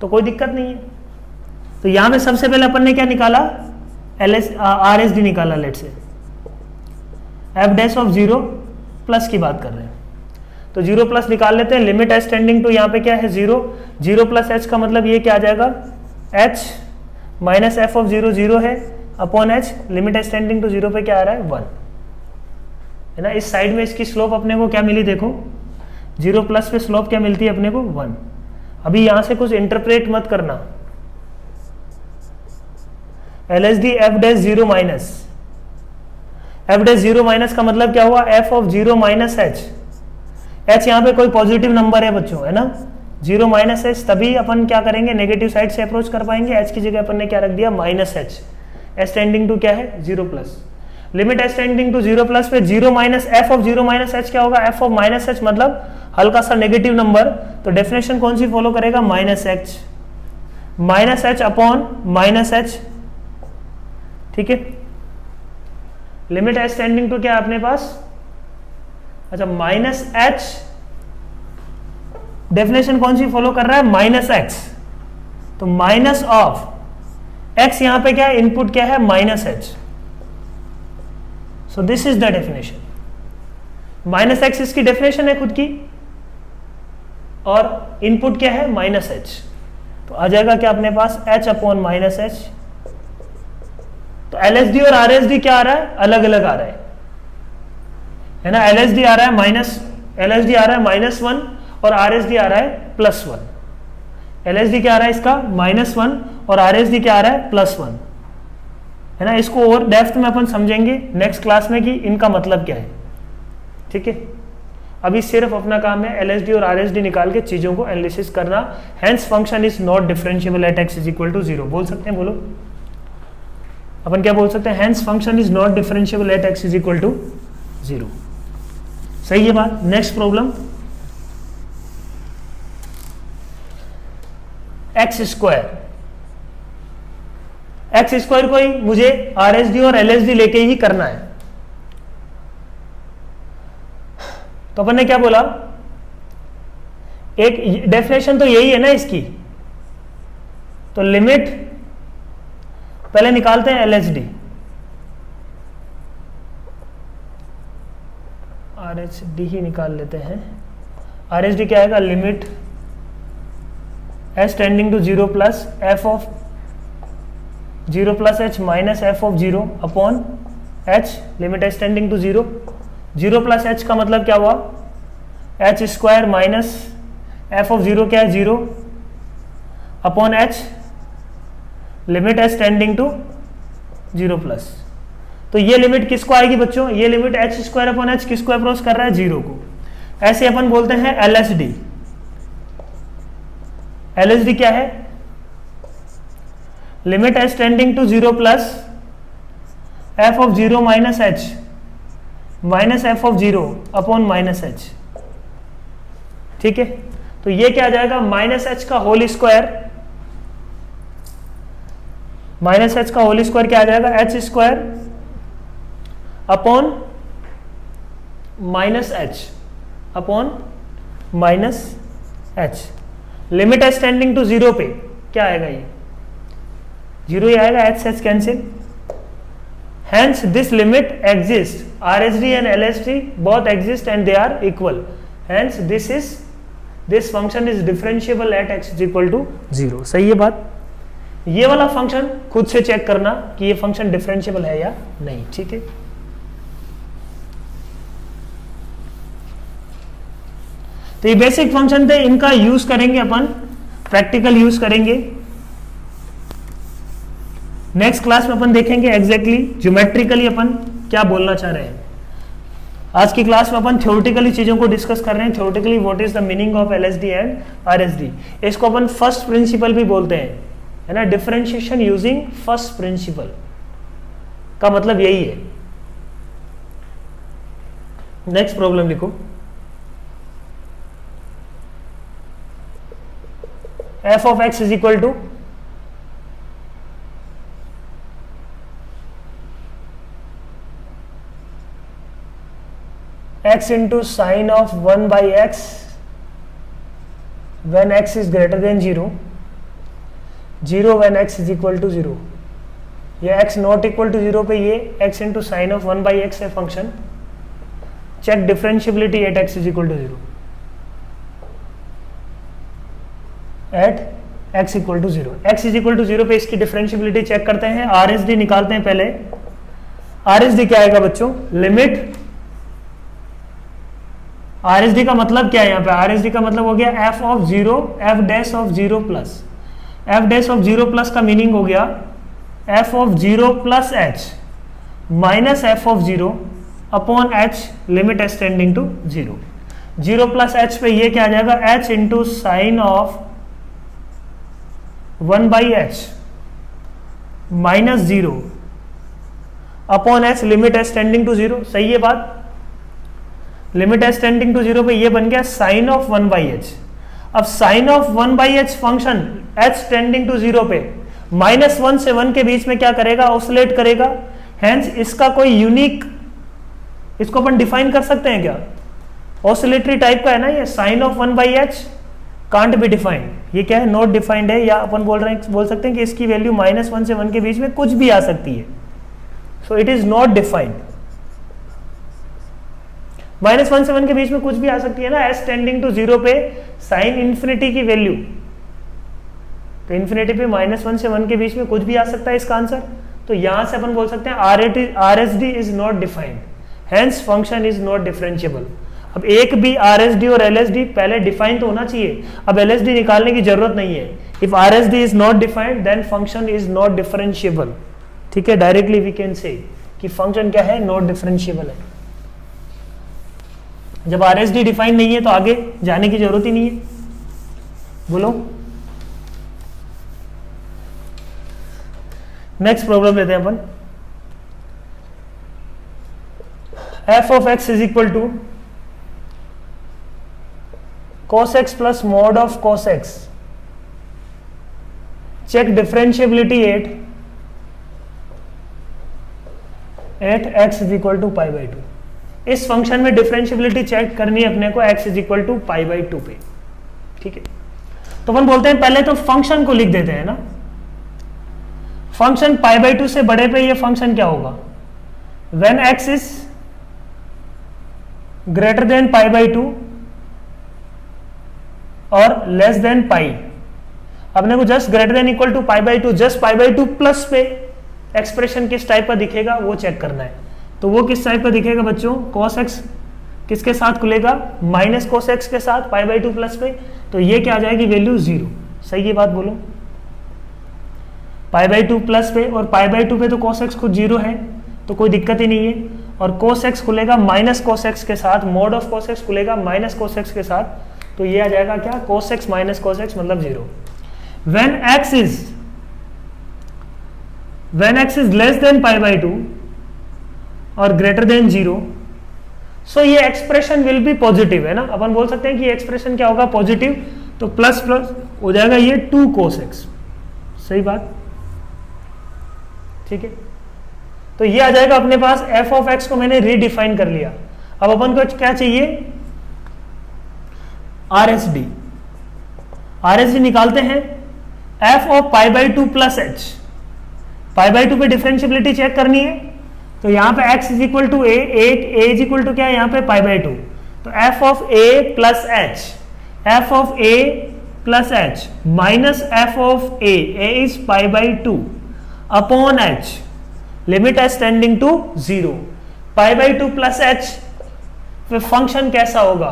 तो कोई दिक्कत नहीं है। तो यहां में सबसे पहले अपन ने क्या निकाला? RSD निकाला। लेट से f डैश ऑफ 0 प्लस की बात कर रहे हैं, तो 0 प्लस निकाल लेते हैं। लिमिट h टेंडिंग टू यहाँ पे क्या है 0, 0 प्लस h का मतलब ये क्या आ जाएगा h माइनस f ऑफ 0 0 है upon h, limit h tending to 0 पे क्या आ रहा है 1, है ना। इस साइड में इसकी स्लोप अपने को क्या मिली देखो, 0 प्लस पे स्लोप क्या मिलती है अपने को 1। अभी यहां से कुछ इंटरप्रेट मत करना। LSD f dash 0 minus, f dash 0 minus का मतलब क्या हुआ? f of 0 minus h। h यहाँ पे कोई पॉजिटिव नंबर है बच्चों, है ना। 0 माइनस h, तभी अपन क्या करेंगे? नेगेटिव साइड से अप्रोच कर पाएंगे। h की जगह अपन ने क्या रख दिया? Minus h। h tending to क्या है 0 plus, limit h tending to 0 plus पे 0 minus f of 0 minus h क्या होगा? f ऑफ माइनस h मतलब हल्का सा नेगेटिव नंबर, तो डेफिनेशन कौन सी फॉलो करेगा? Minus h, minus h upon minus h। ठीक है, लिमिट h टेंडिंग टू क्या है अपने पास? अच्छा माइनस h, डेफिनेशन कौन सी फॉलो कर रहा है? माइनस x, तो माइनस ऑफ x यहां पे क्या है? इनपुट क्या है? Minus h। So this is the definition. Minus x इसकी डेफिनेशन है खुद की, और इनपुट क्या है? Minus h। तो आ जाएगा क्या अपने पास? h upon minus h। तो LSD और RSD क्या आ रहा है? अलग अलग आ रहा है। है ना, LSD आ रहा है -1 और RSD आ रहा है +1। LSD क्या आ रहा है इसका -1 और RSD क्या आ रहा है +1, है ना। इसको और डेप्थ में अपन समझेंगे नेक्स्ट क्लास में कि इनका मतलब क्या है, ठीक है। अभी सिर्फ अपना काम है LSD और RSD निकाल के चीजों को एनालिसिस करना। Hence function is not differentiable at x = 0। बोल सकते हैं, बोलो अपन क्या बोल सकते हैं, hence function is not differentiable at x = 0। सही है बात। नेक्स्ट प्रॉब्लम, x² को ही मुझे RSD और LSD लेके ही करना है। तो अपन ने क्या बोला, एक डेफिनेशन तो यही है ना इसकी। तो लिमिट पहले निकालते हैं LSD, RSD ही निकाल लेते हैं। RSD क्या आएगा, limit s tending to 0 plus f of 0 plus h minus f of 0 upon h, limit s tending to 0। 0 plus h का मतलब क्या हुआ, h² माइनस f ऑफ 0 क्या है 0 upon h, limit s tending to 0 plus. तो ये limit किसको आएगी बच्चों, ये लिमिट h² अपॉन h किसको अप्रोच कर रहा है, 0 को। ऐसे अपन बोलते हैं LSD। LSD क्या है, limit s tending to 0 plus f of 0 minus h minus f of 0 upon minus h, ठीक है। तो ये क्या आ जाएगा, माइनस h का होल स्क्वायर, माइनस h का होल स्क्वायर क्या आ जाएगा, h² upon minus h upon minus h। Limit s tending to 0 पे क्या आएगा, ये 0 ही आएगा, h cancel. Hence this limit exists, RSD and LSD both exist and they are equal. Hence this function is differentiable at x = 0। सही है बात। ये वाला फंक्शन खुद से चेक करना कि ये फंक्शन डिफरेंशिएबल है या नहीं, ठीक है। तो ये बेसिक फंक्शन थे, इनका यूज करेंगे अपन, प्रैक्टिकल यूज करेंगे। नेक्स्ट क्लास में अपन देखेंगे एग्जैक्टली ज्योमेट्रिकली अपन क्या बोलना चाह रहे हैं। आज की क्लास में अपन थ्योरेटिकली चीजों को डिस्कस कर रहे हैं, theoretically what is the meaning of LSD and RSD। इसको अपन फर्स्ट प्रिंसिपल भी बोलते हैं, है ना, डिफरेंशिएशन यूजिंग फर्स्ट प्रिंसिपल का मतलब यही है। नेक्स्ट प्रॉब्लम लिखो, f of x is equal to x into sine of 1 by x when x is greater than 0, 0 when x is equal to 0। ये x not equal to 0 पे ये x into sine of 1 by x है function. Check differentiability at x is equal to 0, at x equal to 0। x is equal to 0 पे इसकी differentiability check करते हैं। RSD निकालते हैं पहले। RSD क्या आएगा बच्चों, लिमिट, RSD का मतलब क्या है यहाँ पे, RSD का मतलब हो गया f of 0 f dash of 0 plus, f dash of 0 plus का मीनिंग हो गया f of 0 plus h minus f of 0 upon h, limit s tending to 0। 0 plus h पे ये क्या आ जाएगा, h into sine of 1 by h minus 0 upon h, limit s tending to 0। सही है बात। लिमिट s टेंडिंग टू 0 पे ये बन गया साइन ऑफ 1 बाई h। अब sine of 1 by h function h tending to 0 पे -1 से 1 के बीच में क्या करेगा, ऑसिलेट करेगा। हेंस इसका कोई यूनिक, इसको अपन डिफाइन कर सकते हैं क्या, ऑसिलेटरी टाइप का है ना ये, sine of 1 by h can't be defined. ये क्या है, नॉट डिफाइंड है, या अपन बोल सकते हैं कि इसकी वैल्यू -1 से 1 के बीच में कुछ भी आ सकती है। So it is not defined. -1 से 1 के बीच में कुछ भी आ सकती है ना, s टेंडिंग टू 0 पे साइन इन्फिनिटी की वैल्यू, तो इन्फिनिटी पे -1 से 1 के बीच में कुछ भी आ सकता है इसका आंसर। तो यहां से अपन बोल सकते हैं RSD is not defined, hence function is not differentiable. अब एक भी RSD और LSD पहले डिफाइन तो होना चाहिए, अब LSD निकालने की जरूरत नहीं है। If RSD is not defined then function is not differentiable. ठीक है, डायरेक्टली वी कैन से कि फंक्शन क्या है, नॉट डिफरेंशिएबल है। जब RSD डिफाइन नहीं है तो आगे जाने की जरूरत ही नहीं है। बोलो, नेक्स्ट प्रॉब्लम लेते हैं अपन। f of x is equal to cos x plus mod of cos x. Check differentiability at x is equal to pi by 2. इस फंक्शन में डिफरेंशियबिलिटी चेक करनी है अपने को x is equal to pi by 2 पे। ठीक है, तो अपन बोलते हैं पहले तो फंक्शन को लिख देते हैं ना। फंक्शन pi by 2 से बड़े पे ये फंक्शन क्या होगा, when x is greater than pi by 2 और लेस देन पाई। अपने को just greater than equal to pi by 2, just pi by 2 plus पे एक्सप्रेशन किस टाइप का दिखेगा वो चेक करना है। तो वो किस टाइप का दिखेगा बच्चों, cos x किसके साथ खुलेगा, माइनस cos x के साथ पाई बाई 2 प्लस पे। तो ये क्या आ जाएगी, वैल्यू 0। सही है बात, बोलो। पाई बाई 2 प्लस पे और पाई बाई 2 पे तो cos x खुद 0 है, तो कोई दिक्कत ही नहीं है। और cos x खुलेगा माइनस cos x के साथ, मोड ऑफ cos x खुलेगा माइनस cos x के साथ, तो ये आ जाएगा क्या, cos x minus cos x मतलब 0। when x is less than pi by 2 और greater than 0, so ये एक्सप्रेशन विल बी पॉजिटिव है ना। अपन बोल सकते हैं कि ये एक्सप्रेशन क्या होगा, पॉजिटिव। तो प्लस प्लस हो जाएगा ये 2 cos x। सही बात, ठीक है। तो ये आ जाएगा अपने पास, f ऑफ x को मैंने रीडिफाइन कर लिया। अब अपन को क्या चाहिए, RSD निकालते हैं। f of pi by 2 plus H, pi by 2 पे डिफरेंशियबिलिटी चेक करनी है। तो यहाँ पे x is equal to a is equal to क्या है यहाँ पे पाई बाई 2। तो f of a plus h, f of a plus H minus f of a is pi by 2 upon h, limit h tending to 0। Pi by 2 plus h पे function कैसा होगा,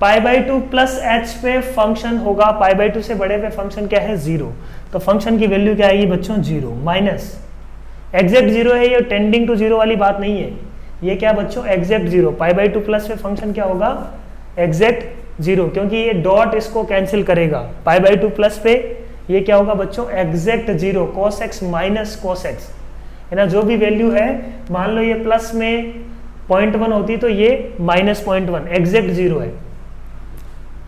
pi by 2 plus h पे function होगा, pi by 2 से बड़े पे function क्या है, 0। तो फंक्शन की वैल्यू क्या आएगी बच्चों, 0। माइनस एग्जैक्ट 0 है ये, टेंडिंग टू 0 वाली बात नहीं है। ये क्या बच्चों, एग्जैक्ट 0। पाई बाई 2 प्लस पे फंक्शन क्या होगा, एग्जैक्ट 0, क्योंकि ये डॉट इसको कैंसिल करेगा। पाई बाई 2 प्लस पे ये क्या होगा बच्चों, exact 0, cos x minus cos x है ना। जो भी वैल्यू है, मान लो ये प्लस में 0.1 होती तो ये माइनस 0.1, एग्जैक्ट 0 है।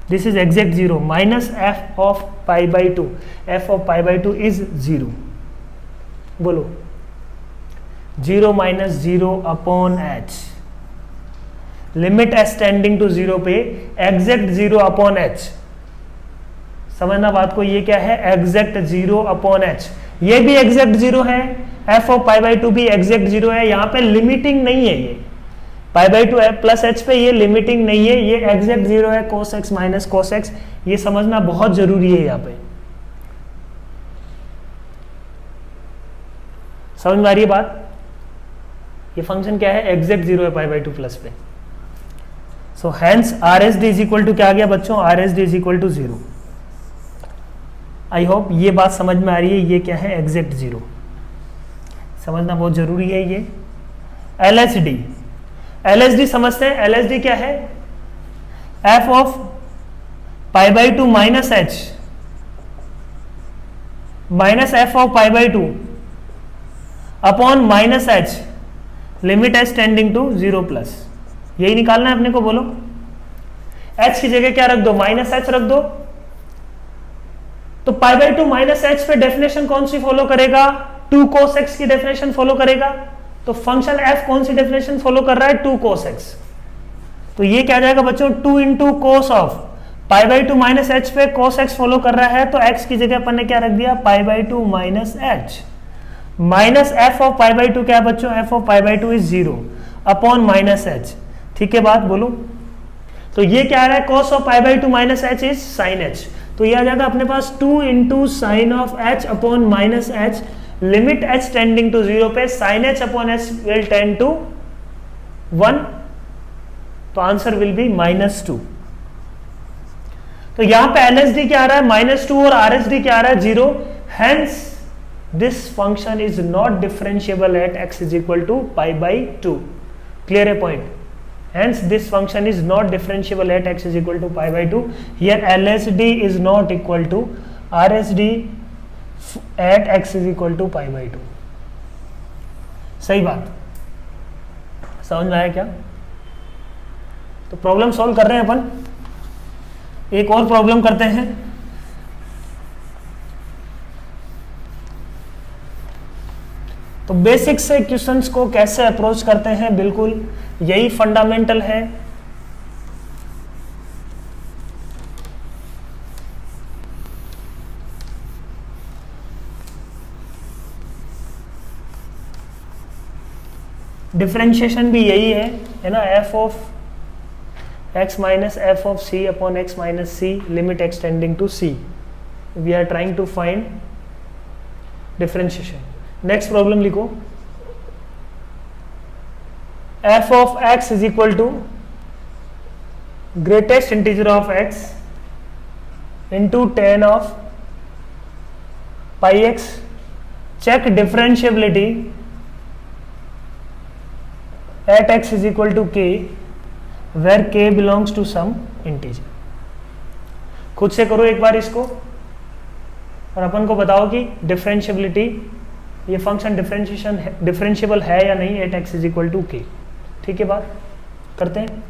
This is exact 0 minus f of pi by 2, f of pi by 2 is 0। बोलो, 0 minus 0 upon h, limit S tending to 0 पे एग्जैक्ट 0 अपॉन h। समझना बात को, ये क्या है, एग्जैक्ट 0 अपॉन h। ये भी एग्जैक्ट 0 है, f ऑफ पाई बाई 2 भी एग्जैक्ट 0 है। यहाँ पे लिमिटिंग नहीं है, ये पाई बाई 2 प्लस एच पे ये लिमिटिंग नहीं है, ये एग्जैक्ट 0 है, cos x minus cos x। ये समझना बहुत जरूरी है। यहाँ पे समझ में आ रही है बात, ये फंक्शन क्या है, एग्जैक्ट 0 है पाई बाई 2 प्लस पे। So hence RSD is equal to क्या आ गया बच्चों, RSD is equal to 0। I hope ये बात समझ में आ रही है, ये क्या है, एग्जैक्ट 0। समझना बहुत जरूरी है। ये LSD समझते हैं। LSD क्या है, f of pi by 2 minus H minus f of pi by 2 upon minus h, limit H tending to 0 plus. यही निकालना है अपने को। बोलो, h की जगह क्या रख दो, माइनस एच रख दो। तो पाई बाई 2 माइनस एच पे डेफिनेशन कौन सी फॉलो करेगा, 2 cos x की डेफिनेशन फॉलो करेगा। तो फंक्शन f कौन सी डेफिनेशन फॉलो कर रहा है, 2 cos x। तो ये क्या जाएगा बच्चों, 2 into cos of pi by 2 minus h पे cos x फॉलो कर रहा है, तो x की जगह अपन ने क्या रख दिया, पाई by 2 minus H minus f of pi by 2 क्या है बच्चों, f of pi by 2 is 0 upon minus H. ठीक है बात, बोलो। तो ये क्या आ रहा है, cos of pi by 2 minus h is sine h. तो ये आ जाएगा अपने पास 2 into sine of h upon minus h, limit h tending to 0 पे sine h upon h will tend to 1, तो आंसर विल बी -2। तो यहां पे LSD क्या आ रहा है -2 और RSD क्या आ रहा है 0, hence this function is not differentiable at x is equal to π/2। Clear है point? Hence this function is not differentiable at x is equal to π/2. Here LSD is not equal to RSD at x is equal to π/2. सही बात, समझ में आया क्या? तो problem solve कर रहे हैं अपन। एक और प्रॉब्लम करते हैं। तो बेसिक से क्वेश्चंस को कैसे अप्रोच करते हैं, बिल्कुल यही फंडामेंटल है। डिफरेंशिएशन भी यही है ना, f of x minus F of c upon x minus c limit x tending to c। We are trying to find differentiation. Next problem लिखो, f of x is equal to greatest integer of x into tan of pi x. Check differentiability at x is equal to k where k belongs to some integer. खुद से करो एक बार इसको और अपन को बताओ कि डिफरेंशिएबिलिटी, ये फंक्शन डिफरेंशिएबल है या नहीं at x is equal to k. ठीक है, बात करते हैं।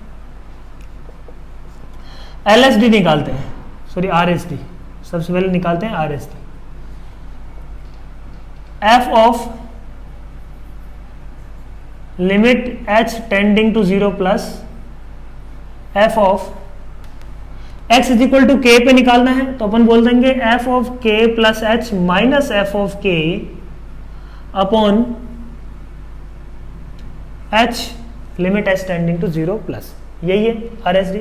LSD निकालते हैं, सॉरी RSD, सबसे पहले निकालते हैं RSD। f of limit h tending to 0 plus f of x is equal to k पे निकालना है, तो अपन बोल देंगे f of k plus h minus f of k upon h limit h tending to 0 plus, यही है RSD।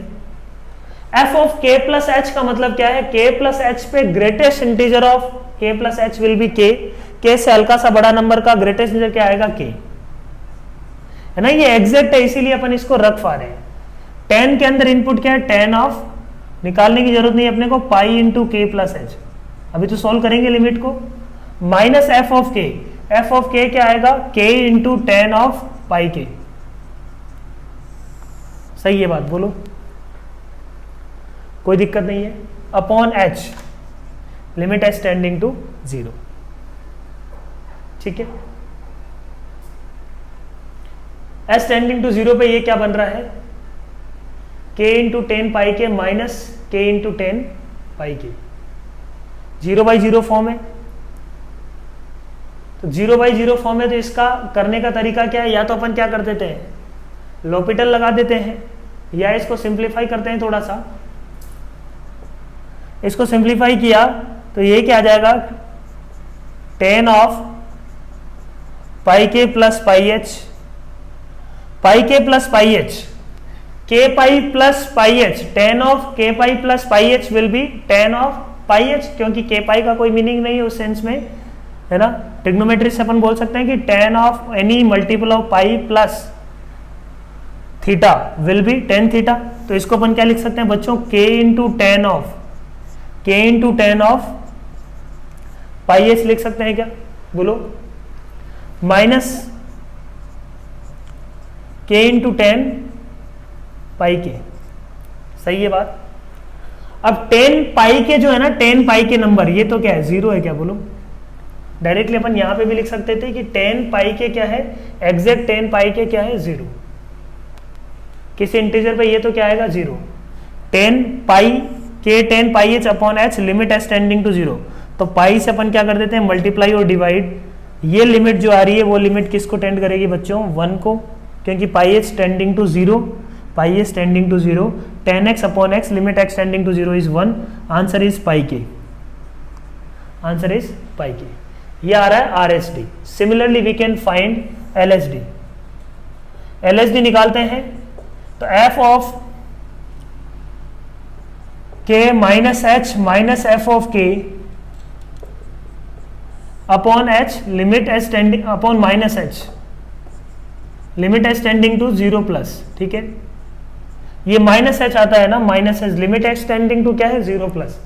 f of k plus h का मतलब क्या है, k प्लस h पे greatest integer of k plus h will be k से हल्का सा बड़ा नंबर का ग्रेटेस्ट इंटीजर क्या आएगा k, है ना। ये एग्जैक्ट है, इसीलिए अपन इसको रख पा रहे हैं। 10 के अंदर इनपुट क्या है, tan ऑफ, निकालने की जरूरत नहीं अपने को, पाई इंटू के प्लस एच। अभी तो सॉल्व करेंगे लिमिट को, minus F of k, f of के क्या आएगा, के इंटू टेन ऑफ पाई के। सही है बात, बोलो, कोई दिक्कत नहीं है। Upon H, limit H tending to 0। ठीक है, एच टेंडिंग टू 0 पे ये क्या बन रहा है, के इंटू 10 पाई के माइनस के इंटू 10 पाई के। 0/0 फॉर्म है, तो 0/0 फॉर्म है, तो इसका करने का तरीका क्या है, या तो अपन क्या कर देते हैं, लॉपिटल लगा देते हैं, या इसको सिंप्लीफाई करते हैं थोड़ा सा। इसको सिंप्लीफाई किया तो ये क्या आ जाएगा, 10 ऑफ पाई के प्लस पाई एच, पाई के plus pi H, K pi plus pi H, 10 of K pi plus pi H will be 10 of pi H, क्योंकि के पाई का कोई मीनिंग नहीं है उस सेंस में, है ना। ट्रिग्नोमेट्री से अपन बोल सकते हैं कि 10 of any multiple of pi plus theta will be 10 theta. तो इसको अपन क्या लिख सकते हैं बच्चों, के इंटू 10 ऑफ, के इंटू 10 ऑफ पाई एच लिख सकते हैं क्या, बोलो, माइनस के इंटू 10 पाई के। सही है बात। अब 10 पाई के जो है ना, 10 पाई के नंबर, ये तो क्या है, 0 है क्या, बोलो। डायरेक्टली अपन यहां पे भी लिख सकते थे कि 10 पाई के क्या है, एग्जैक्ट 10 पाई के क्या है, 0। किसी इंटीजर पे ये तो क्या आएगा, 0। 10 पाई के 10 pi H upon H, limit H tending to 0। तो पाई से अपन क्या कर देते हैं, मल्टीप्लाई और डिवाइड। ये लिमिट जो आ रही है वो लिमिट किसको टेंड करेगी बच्चों, 1 को, क्योंकि pi H tending to 0, pi H tending to 0, 10x upon x, limit x tending to 0 is 1। Answer is pi K, answer is pi के। ये आ रहा है RSD। Similarly we can find LSD। LSD निकालते हैं तो f of k minus H minus F of k upon h, limit h tending upon minus h, limit H tending to 0 plus, ठीक है, ये माइनस एच आता है ना, minus h, limit H tending to क्या है 0 प्लस।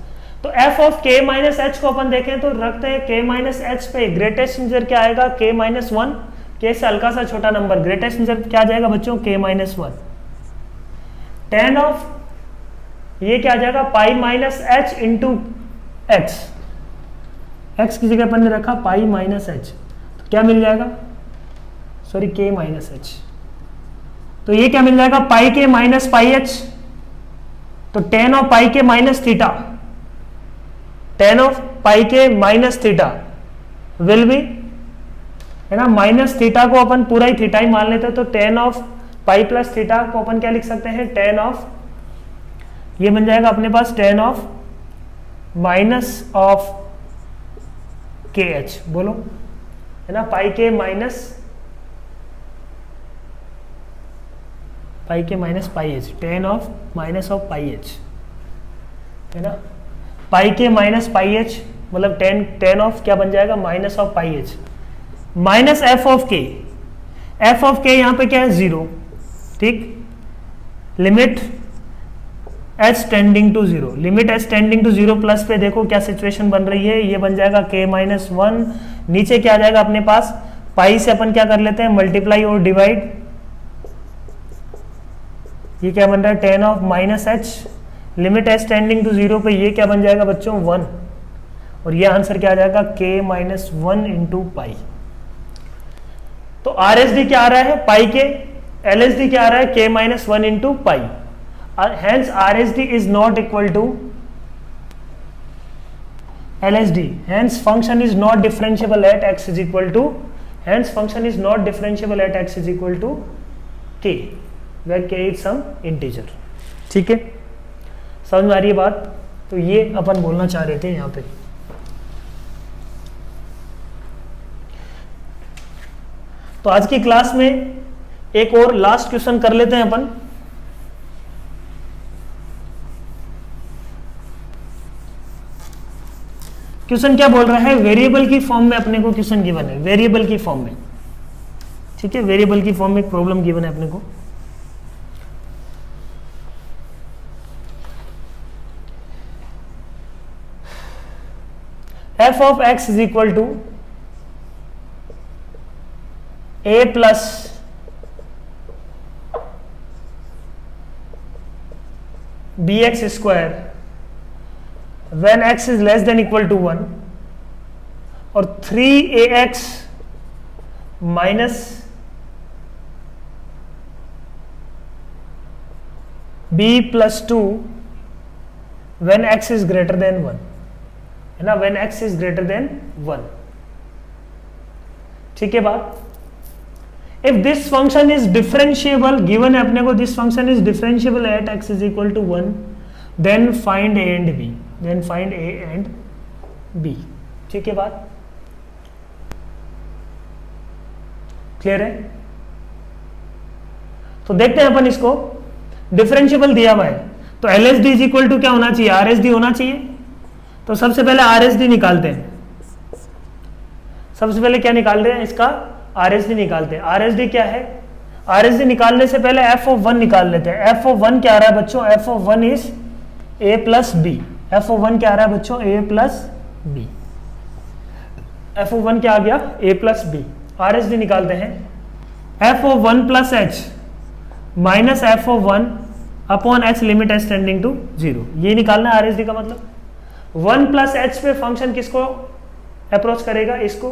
तो f of k minus h को अपन देखें तो रखते हैं के माइनस एच पे, ग्रेटेस्ट इंटीजर क्या आएगा के माइनस 1, के से हल्का सा छोटा नंबर, ग्रेटेस्ट इंटीजर क्या आ जाएगा बच्चों के माइनस 1। टेन ऑफ ये क्या आ जाएगा pi minus H into x, x की जगह अपन ने रखा पाई माइनस एच, तो क्या मिल जाएगा, सॉरी के माइनस एच, तो ये क्या मिल जाएगा पाई के माइनस पाई एच, तो ten of pi k minus theta, ten of pi k minus theta will be, है ना, माइनस थीटा को अपन पूरा ही थीटा ही मान लेते हैं, तो ten of pi plus theta को अपन क्या लिख सकते हैं, टेन ऑफ, ये बन जाएगा अपने पास tan of minus of k h, बोलो, है ना, pi k minus pi h, tan of minus of pi h, है ना, pi k minus pi h मतलब टेन ऑफ क्या बन जाएगा minus of pi h, minus F of k, f of k यहां पे क्या है 0, ठीक, limit H tending to 0, limit H tending to 0 plus पे देखो क्या सिचुएशन बन रही है, ये बन जाएगा के माइनस 1, नीचे क्या आ जाएगा अपने पास, पाई से अपन क्या कर लेते हैं मल्टीप्लाई और डिवाइड, ये क्या बन रहा है tan of minus h, limit H tending to 0 पे ये क्या बन जाएगा बच्चों 1, और ये आंसर क्या आ जाएगा के माइनस 1 इंटू पाई। तो आर एस डी क्या आ रहा है पाई के, एल एस डी क्या आ रहा है k minus 1 into pi, hence R S D is not equal to L S D, hence function is not differentiable at x is equal to, hence function is not differentiable at x is equal to k, where k is some integer, ठीक है, समझ में आ रही है बात। तो ये अपन बोलना चाह रहे थे यहां पे। तो आज की क्लास में एक और लास्ट क्वेश्चन कर लेते हैं अपन। क्वेश्चन क्या बोल रहा है, वेरिएबल की फॉर्म में अपने को क्वेश्चन गिवन है, वेरिएबल की फॉर्म में, ठीक है, वेरिएबल की फॉर्म में एक प्रॉब्लम गिवन है अपने को। f of x is equal to a plus bx square when x is less than equal to 1 और 3ax minus b plus 2 when x is greater than 1, है ना, when x is greater than 1, ठीक है बात। if this function is differentiable, given है अपने को this function is differentiable at x is equal to 1, then find a and b, then find a and b, ठीक है बात, क्लियर है। तो देखते हैं अपन इसको, डिफरेंशिएबल दिया हुआ है तो L S D is equal to क्या होना चाहिए, आर एस डी होना चाहिए। तो सबसे पहले आर एस डी निकालते हैं, सबसे पहले क्या निकाल रहे हैं इसका आर एस डी निकालते हैं। आर एस डी क्या है, आर एस डी निकालने से पहले एफ ऑफ 1 निकाल लेते हैं। एफ ऑफ 1 क्या आ रहा है बच्चों, F of 1 is A plus B, F of 1 क्या आ रहा है बच्चों A plus B, F of 1 क्या आ गया A plus B. R S D निकालते हैं, F of 1 plus H minus F of 1 upon H limit H tending to 0, ये निकालना है आर एस डी का मतलब। 1 प्लस एच पे फंक्शन किसको अप्रोच करेगा, इसको,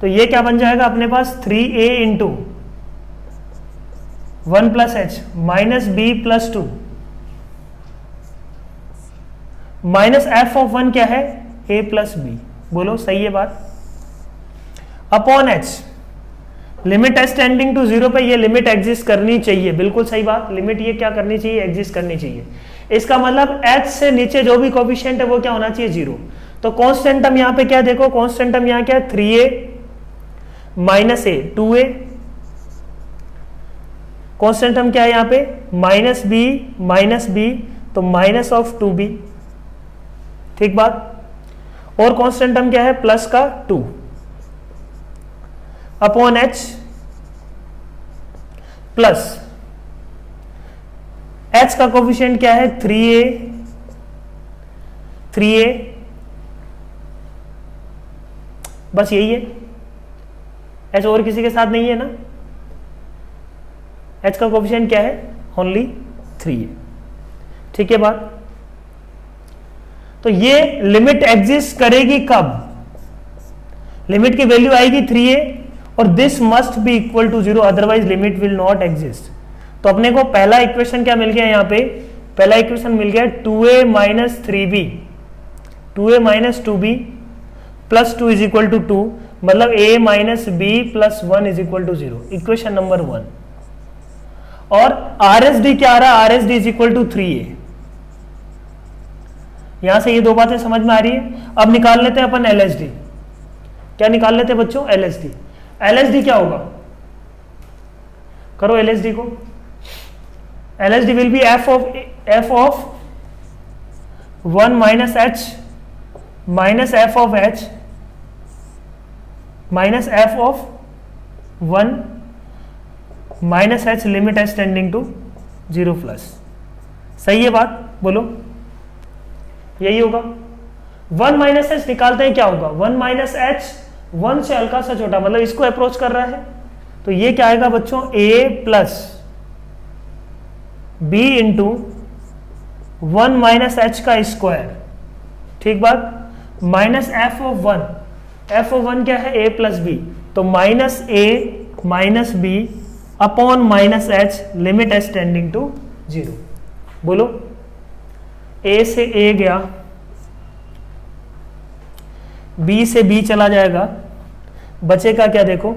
तो ये क्या बन जाएगा अपने पास 3a into 1 plus H minus b plus 2 minus F of 1 क्या है a प्लस बी, बोलो सही है बात, upon H limit H tending to 0 पे ये लिमिट एग्जिस्ट करनी चाहिए, बिल्कुल सही बात, लिमिट ये क्या करनी चाहिए एग्जिस्ट करनी चाहिए। इसका मतलब h से नीचे जो भी कोफिशिएंट है वो क्या होना चाहिए 0। तो कॉन्स्टेंटम यहाँ पे क्या देखो, कॉन्स्टेंटम यहाँ क्या है 3a माइनस ए 2a, कॉन्स्टेंटम क्या है यहाँ पे माइनस बी तो माइनस ऑफ 2b, ठीक बात, और कॉन्स्टेंटम क्या है प्लस का 2 अपॉन एच प्लस h का कोफिशिएंट क्या है 3a, बस यही है, h और किसी के साथ नहीं है ना, h का कोफिशिएंट क्या है ओनली 3a। ठीक है बात। तो ये लिमिट एग्जिस्ट करेगी कब, लिमिट की वैल्यू आएगी 3a और this must be equal to 0, otherwise limit will not exist. तो अपने को पहला इक्वेशन क्या मिल गया, यहां पे पहला इक्वेशन मिल गया 2a minus 3b, 2a minus 2b plus 2 is equal to 2, मतलब a minus b plus 1 is equal to 0, equation number 1। और RSD क्या आ रहा है, RSD is equal to 3a। यहां से ये दो बातें समझ में आ रही है। अब निकाल लेते हैं अपन LSD। क्या निकाल लेते हैं बच्चों, LSD। LSD क्या होगा, करो LSD को। LSD will be f of 1 minus h minus f of h minus f of 1 minus h limit h tending to 0 plus. सही है बात, बोलो यही होगा। 1 माइनस h निकालते हैं, क्या होगा 1 माइनस h 1 से हल्का सा छोटा, मतलब इसको अप्रोच कर रहा है, तो ये क्या आएगा बच्चों a plus b into 1 minus h का स्क्वायर। ठीक बात, minus f of 1, f of 1 क्या है a प्लस b, तो minus a minus b upon minus h limit h tending to 0। बोलो a से a गया, b से b चला जाएगा, बचेगा क्या देखो,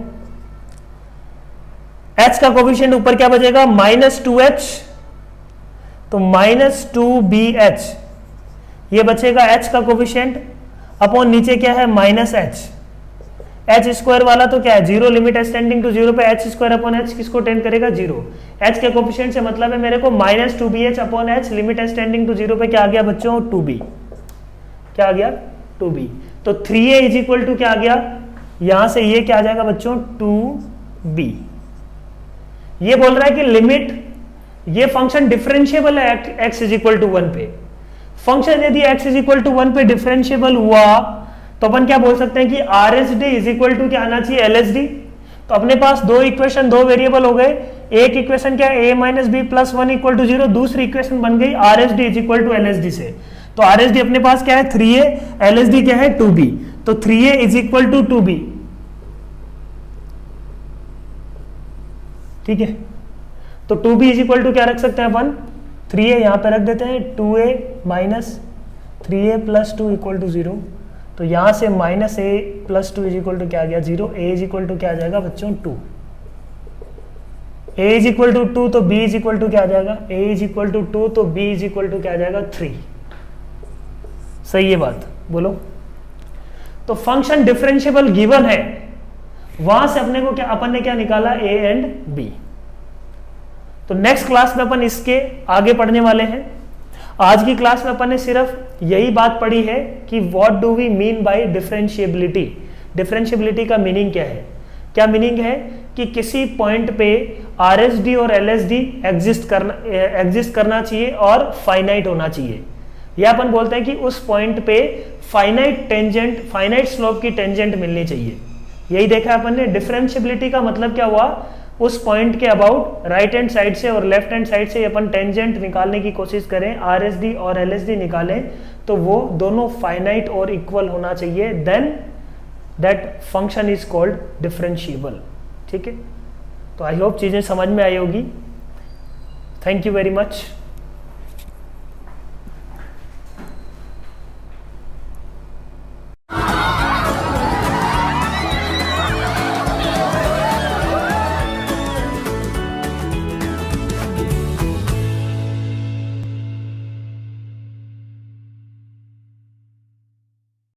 h का कोफिशिएंट ऊपर क्या बचेगा माइनस 2h, तो माइनस 2bh, ये बचेगा h का कोफिशिएंट, अपॉन नीचे क्या है माइनस h स्क्वायर वाला तो क्या है 0, लिमिट h टेंडिंग टू 0 पे h स्क्वायर अपॉन h किसको टेंड करेगा 0। h के कोफिशिएंट से मतलब है मेरे को minus 2bh upon h, limit h tending to 0 पे क्या आ गया बच्चों 2b, क्या आ गया 2b। तो 3a इज इक्वल टू क्या आ गया, यहां से ये क्या आ जाएगा बच्चों 2b। ये बोल रहा है कि लिमिट, ये फंक्शन डिफरेंशिएबल है x इज इक्वल टू 1 पे। फंक्शन यदि x इज इक्वल टू 1 पे डिफरेंशिएबल हुआ तो अपन क्या बोल सकते हैं कि RSD इज इक्वल टू क्या आना चाहिए LSD। तो अपने पास दो इक्वेशन, दो वेरिएबल हो गए। एक इक्वेशन क्या है a minus b plus 1 equal to 0, दूसरी इक्वेशन बन गई RSD is equal to LSD से। तो RSD अपने पास क्या है 3a, LSD क्या है 2b, तो 3a is equal to 2b। ठीक है, तो 2b इज इक्वल टू क्या रख सकते हैं अपन 3a, यहां पे रख देते हैं 2a minus 3a plus 2 equal to 0। तो यहां से minus a plus 2 is equal to क्या आ गया 0, a इज इक्वल टू क्या आ जाएगा बच्चों 2, a इज इक्वल टू 2, तो b इज इक्वल टू क्या आ जाएगा, a इज इक्वल टू 2, तो b इज इक्वल टू क्या आ जाएगा 3। सही है बात, बोलो। तो फंक्शन डिफरेंशिएबल गिवन है, वहां से अपने को क्या, अपन ने क्या निकाला a एंड b। तो नेक्स्ट क्लास में अपन इसके आगे पढ़ने वाले हैं। आज की क्लास में अपन ने सिर्फ यही बात पढ़ी है कि what do we mean by differentiability. Differentiability का मीनिंग क्या है, क्या मीनिंग है कि किसी पॉइंट पे RSD और LSD एग्जिस्ट करना चाहिए और फाइनाइट होना चाहिए। या अपन बोलते हैं कि उस पॉइंट पे फाइनाइट टेंजेंट, फाइनाइट स्लोप की टेंजेंट मिलनी चाहिए। यही देखा अपन ने। डिफरेंशिएबिलिटी का मतलब क्या हुआ, उस पॉइंट के अबाउट राइट हैंड साइड से और लेफ्ट हैंड साइड से अपन टेंजेंट निकालने की कोशिश करें, RSD और LSD निकालें तो वो दोनों फाइनाइट और इक्वल होना चाहिए, then that function is called differentiable. ठीक है, तो आई होप चीजें समझ में आई होगी। Thank you very much.